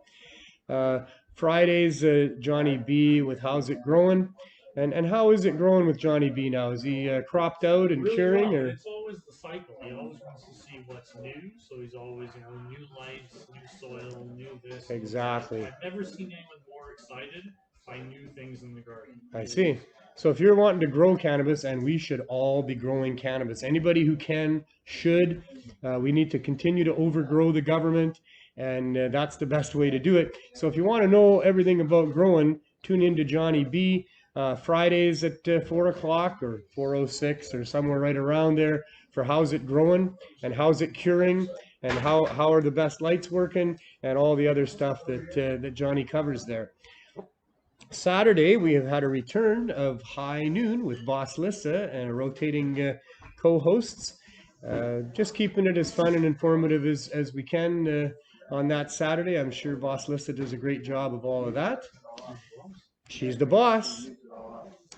Fridays, Johnny B with How's It Growing? And how is it growing with Johnny B now? Is he cropped out and really curing? Well. Or It's always the cycle. He always wants to see what's new, so he's always, new lights, new soil, new this. Exactly. I've never seen anyone more excited by new things in the garden. I see. So if you're wanting to grow cannabis, and we should all be growing cannabis, anybody who can, should, we need to continue to overgrow the government, and that's the best way to do it. So if you want to know everything about growing, tune into Johnny B. Fridays at 4 o'clock or 4:06 or somewhere right around there for How's It Growing and How's It Curing and how are the best lights working and all the other stuff that Johnny covers there. Saturday, we have had a return of High Noon with Boss Lissa and rotating co-hosts. Just keeping it as fun and informative as we can on that Saturday. I'm sure Boss Lissa does a great job of all of that. She's the boss.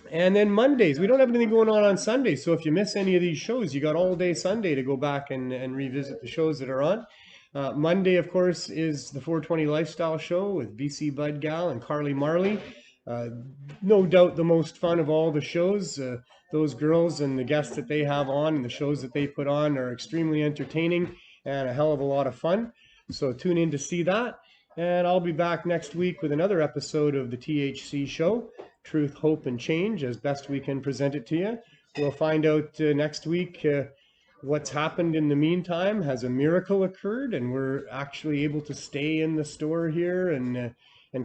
And then Mondays, we don't have anything going on Sundays. So if you miss any of these shows, you got all day Sunday to go back and revisit the shows that are on. Monday, of course, is the 420 Lifestyle Show with BC Bud Gal and Carly Marley. No doubt the most fun of all the shows. Those girls and the guests that they have on and the shows that they put on are extremely entertaining and a hell of a lot of fun. So tune in to see that. And I'll be back next week with another episode of the THC Show, Truth, Hope, and Change, as best we can present it to you. We'll find out next week what's happened in the meantime. Has a miracle occurred and we're actually able to stay in the store here and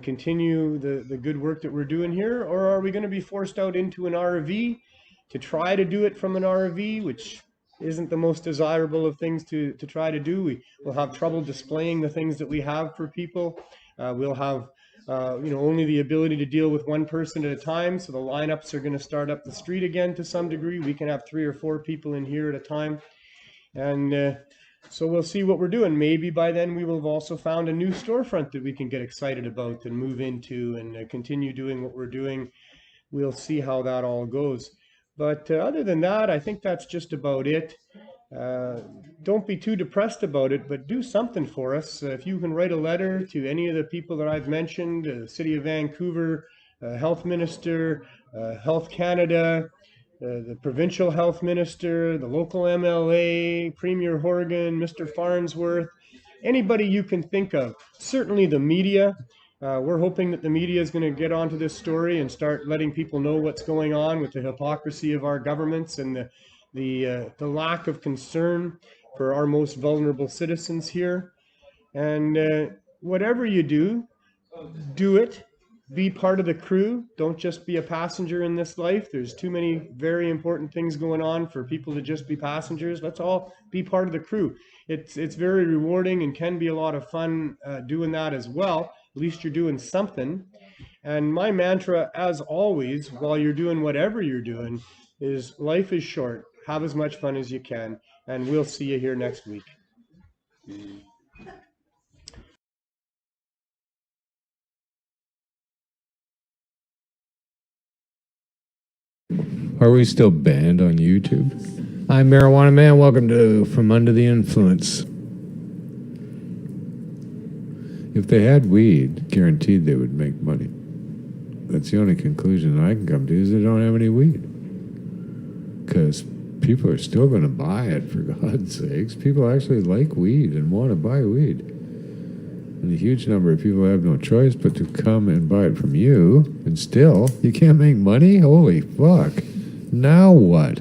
continue the good work that we're doing here? Or are we going to be forced out into an RV to try to do it from an RV, which isn't the most desirable of things to try to do. We will have trouble displaying the things that we have for people. We'll have only the ability to deal with one person at a time. So the lineups are going to start up the street again to some degree. We can have 3 or 4 people in here at a time. And so we'll see what we're doing. Maybe by then we will have also found a new storefront that we can get excited about and move into and continue doing what we're doing. We'll see how that all goes. But other than that, I think that's just about it. Don't be too depressed about it, but do something for us. If you can write a letter to any of the people that I've mentioned, the City of Vancouver, Health Minister, Health Canada, the Provincial Health Minister, the local MLA, Premier Horgan, Mr. Farnsworth, anybody you can think of. Certainly the media. We're hoping that the media is going to get onto this story and start letting people know what's going on with the hypocrisy of our governments and the lack of concern for our most vulnerable citizens here. And whatever you do, do it. Be part of the crew. Don't just be a passenger in this life. There's too many very important things going on for people to just be passengers. Let's all be part of the crew. It's very rewarding and can be a lot of fun doing that as well. At least you're doing something. And my mantra, as always, while you're doing whatever you're doing, is life is short. Have as much fun as you can. And we'll see you here next week. Are we still banned on YouTube? I'm Marijuana Man. Welcome to From Under the Influence. If they had weed, guaranteed they would make money. That's the only conclusion I can come to, is they don't have any weed. Because people are still going to buy it, for God's sakes. People actually like weed and want to buy weed. And a huge number of people have no choice but to come and buy it from you, and still, you can't make money? Holy fuck. Now what?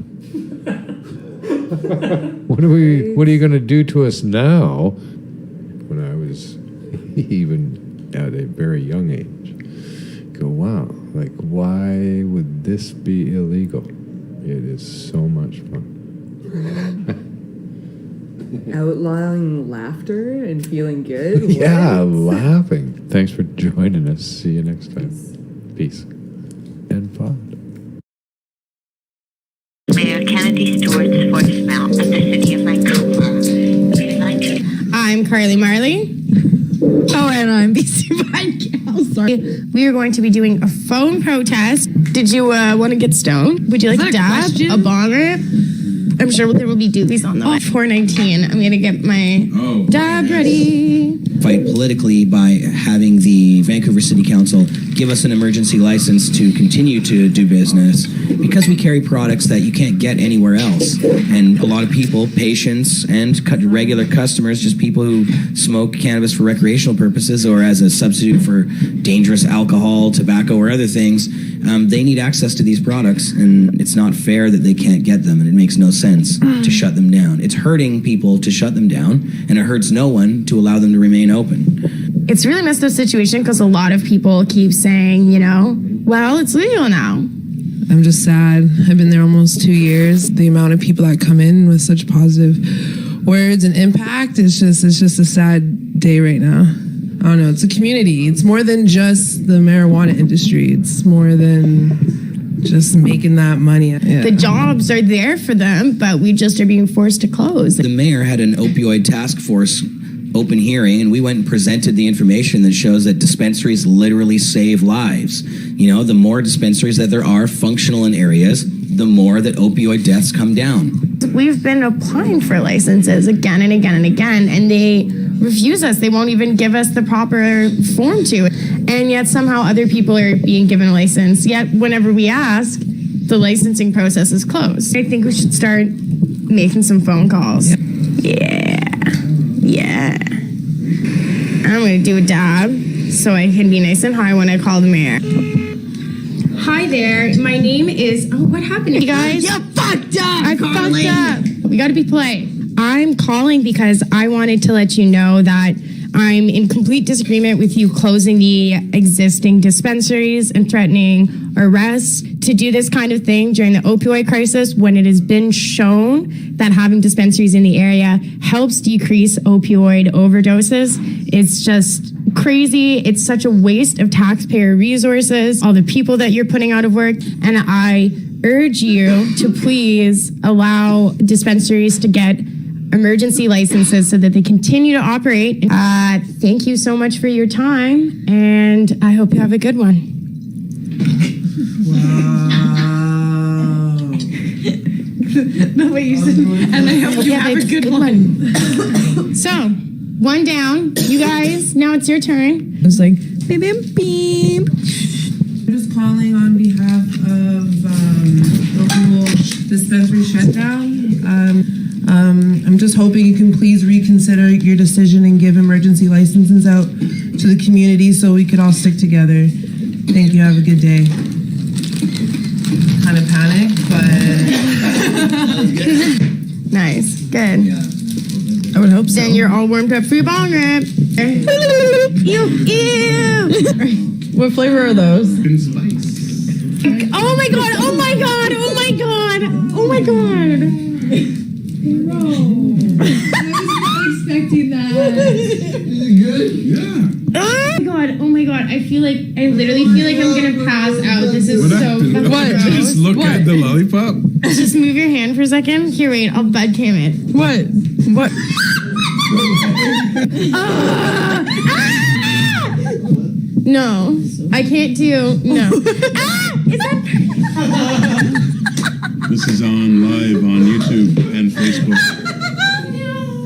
What are you going to do to us now? When I was even at a very young age, go, wow, like, why would this be illegal? It is so much fun. Outlawing laughter and feeling good? Yeah, laughing. Thanks for joining us. See you next time. Peace. And fun. Mayor Kennedy Stewart's voicemail of the City of Vancouver. I'm Carly Marley. Oh, and I'm BC Vidal. Sorry. We are going to be doing a phone protest. Did you want to get stoned? Would you like a dab? A bonger? I'm sure there will be doobies on the 419. I'm going to get my dab ready. Fight politically by having the Vancouver City Council give us an emergency license to continue to do business because we carry products that you can't get anywhere else. And a lot of people, patients and regular customers, just people who smoke cannabis for recreational purposes or as a substitute for dangerous alcohol, tobacco, or other things, they need access to these products, and it's not fair that they can't get them, and it makes no sense to shut them down. It's hurting people to shut them down, and it hurts no one to allow them to remain open. It's really messed up situation because a lot of people keep saying, well, it's legal now. I'm just sad. I've been there almost 2 years. The amount of people that come in with such positive words and impact, it's just a sad day right now. I don't know, it's a community. It's more than just the marijuana industry. It's more than just making that money. Yeah. The jobs are there for them, but we just are being forced to close. The mayor had an opioid task force open hearing, and we went and presented the information that shows that dispensaries literally save lives. The more dispensaries that there are functional in areas, the more that opioid deaths come down. We've been applying for licenses again and again and again, and they refuse us. They won't even give us the proper form to it. And yet somehow other people are being given a license. Yet whenever we ask, the licensing process is closed. I think we should start making some phone calls. Yeah. I'm going to do a dab so I can be nice and high when I call the mayor. Hi there. My name is... Oh, what happened, you guys? You fucked up, I fucked up. We got to be polite. I'm calling because I wanted to let you know that I'm in complete disagreement with you closing the existing dispensaries and threatening arrests to do this kind of thing during the opioid crisis when it has been shown that having dispensaries in the area helps decrease opioid overdoses. It's just crazy. It's such a waste of taxpayer resources, all the people that you're putting out of work, and I urge you to please allow dispensaries to get emergency licenses so that they continue to operate. Thank you so much for your time, and I hope you have a good one. Wow. No, wait, you said, and I hope you have a good one. So, one down. You guys, now it's your turn. It's like, beep, beep, beep. I'm just calling on behalf of the whole dispensary shutdown. I'm just hoping you can please reconsider your decision and give emergency licenses out to the community so we could all stick together. Thank you. Have a good day. Kind of panicked, but Nice. Good. I would hope so. Then you're all warmed up for your bong rip. Ew, ew. What flavor are those? Oh my god, oh my god, oh my god, oh my god. No. I was not expecting that. Is it good? Yeah. Oh my god, I literally feel like I'm gonna pass out. This is so fucking gross. Just look at the lollipop. Just move your hand for a second. Here, wait, I'll bedcam it. What? What? No, I can't do, no. Is that... This is on live on YouTube and Facebook.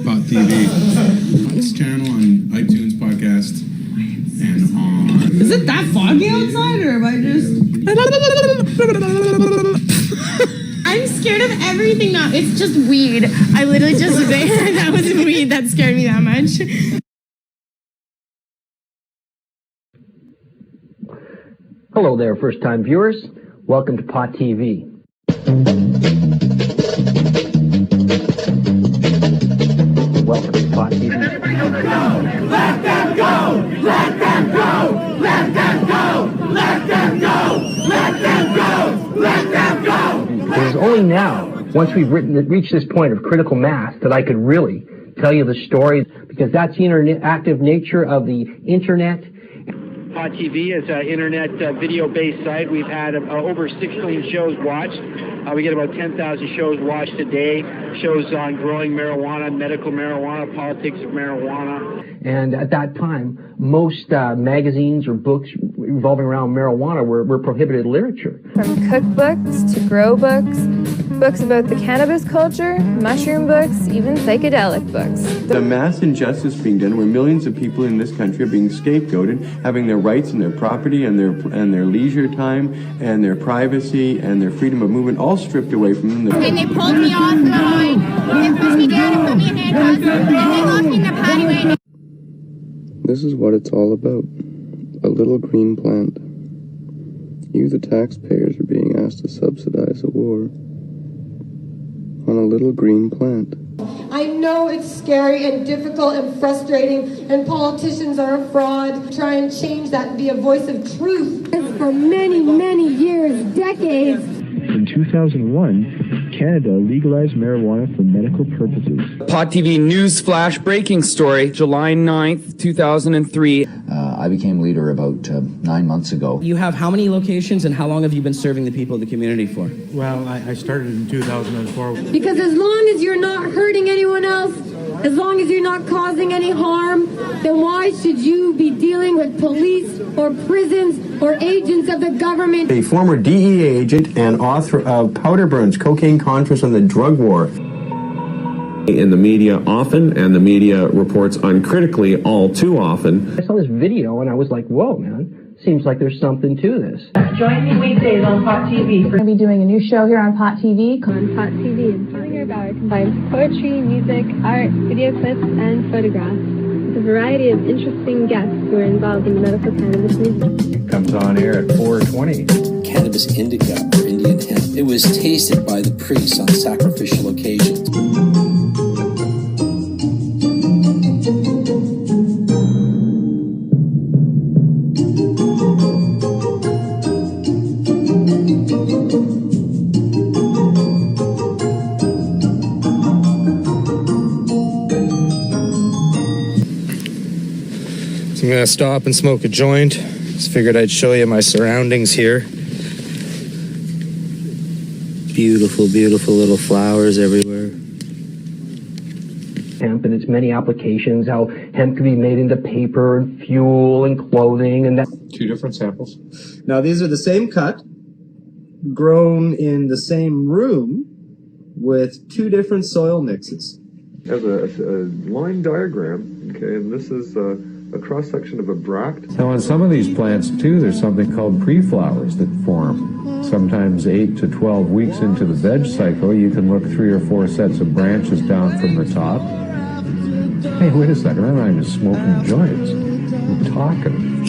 Pot TV. This channel on iTunes podcast and on. Is it that foggy outside, or am I just? I'm scared of everything now. It's just weed. I literally just that was weed that scared me that much. Hello there, first-time viewers. Welcome to Pot TV. Welcome to Pot TV. Let them go! Let them go! Let them go! Let them go! Let them go! Let them go! It is only now, once we've reached this point of critical mass, that I could really tell you the story, because that's the interactive nature of the internet. Pot TV is an internet video-based site. We've had over 6 million shows watched. We get about 10,000 shows watched a day. Shows on growing marijuana, medical marijuana, politics of marijuana. And at that time, most magazines or books revolving around marijuana were prohibited literature. From cookbooks to grow books, books about the cannabis culture, mushroom books, even psychedelic books. The mass injustice being done where millions of people in this country are being scapegoated, having their rights and their property and their leisure time and their privacy and their freedom of movement all stripped away from them. And they pulled me off the line. They pushed me down and put me in handcuffs. And they locked me in the paddyway. This is what it's all about. A little green plant. You, the taxpayers, are being asked to subsidize a war on a little green plant. I know it's scary and difficult and frustrating, and politicians are a fraud. Try and change that and be a voice of truth. For many, many years, decades. In 2001, Canada legalized marijuana for medical purposes. Pot TV news flash breaking story, July 9th, 2003. I became leader about 9 months ago. You have how many locations, and how long have you been serving the people of the community for? Well, I started in 2004. Because as long as you're not hurting anyone else, as long as you're not causing any harm, then why should you be dealing with police or prisons or agents of the government? A former DEA agent and author of Powder Burns, Cocaine Conference on the Drug War. In the media often, and the media reports uncritically all too often. I saw this video and I was like, whoa, man, seems like there's something to this. Join me weekdays on Pot TV. We're going to be doing a new show here on Pot TV. On Pot TV, Healing Wave combines poetry, music, art, video clips, and photographs. With a variety of interesting guests who are involved in the medical cannabis movement. It comes on air at 4:20. Cannabis indica, or Indian hemp. It was tasted by the priests on sacrificial occasions. I'm gonna stop and smoke a joint. Just figured I'd show you my surroundings here. Beautiful, beautiful little flowers everywhere. Hemp and its many applications, how hemp can be made into paper and fuel and clothing and that. 2 different samples. Now these are the same cut, grown in the same room with 2 different soil mixes. As a line diagram, okay, and this is a cross-section of a bract. Now on some of these plants too, there's something called pre-flowers that form. Sometimes 8 to 12 weeks into the veg cycle, you can look 3 or 4 sets of branches down from the top. Hey, wait a second, I'm not even smoking joints. I'm talking.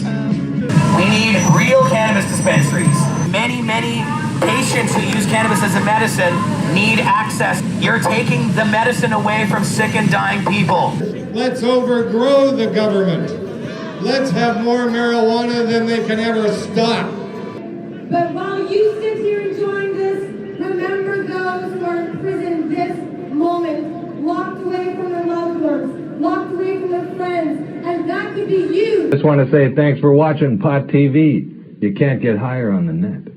We need real cannabis dispensaries. Many patients who use cannabis as a medicine need access. You're taking the medicine away from sick and dying people. Let's overgrow the government. Let's have more marijuana than they can ever stop. But while you sit here enjoying this, remember those who are in prison this moment, locked away from their loved ones, locked away from their friends, and that could be you. Just want to say thanks for watching Pot TV. You can't get higher on the net.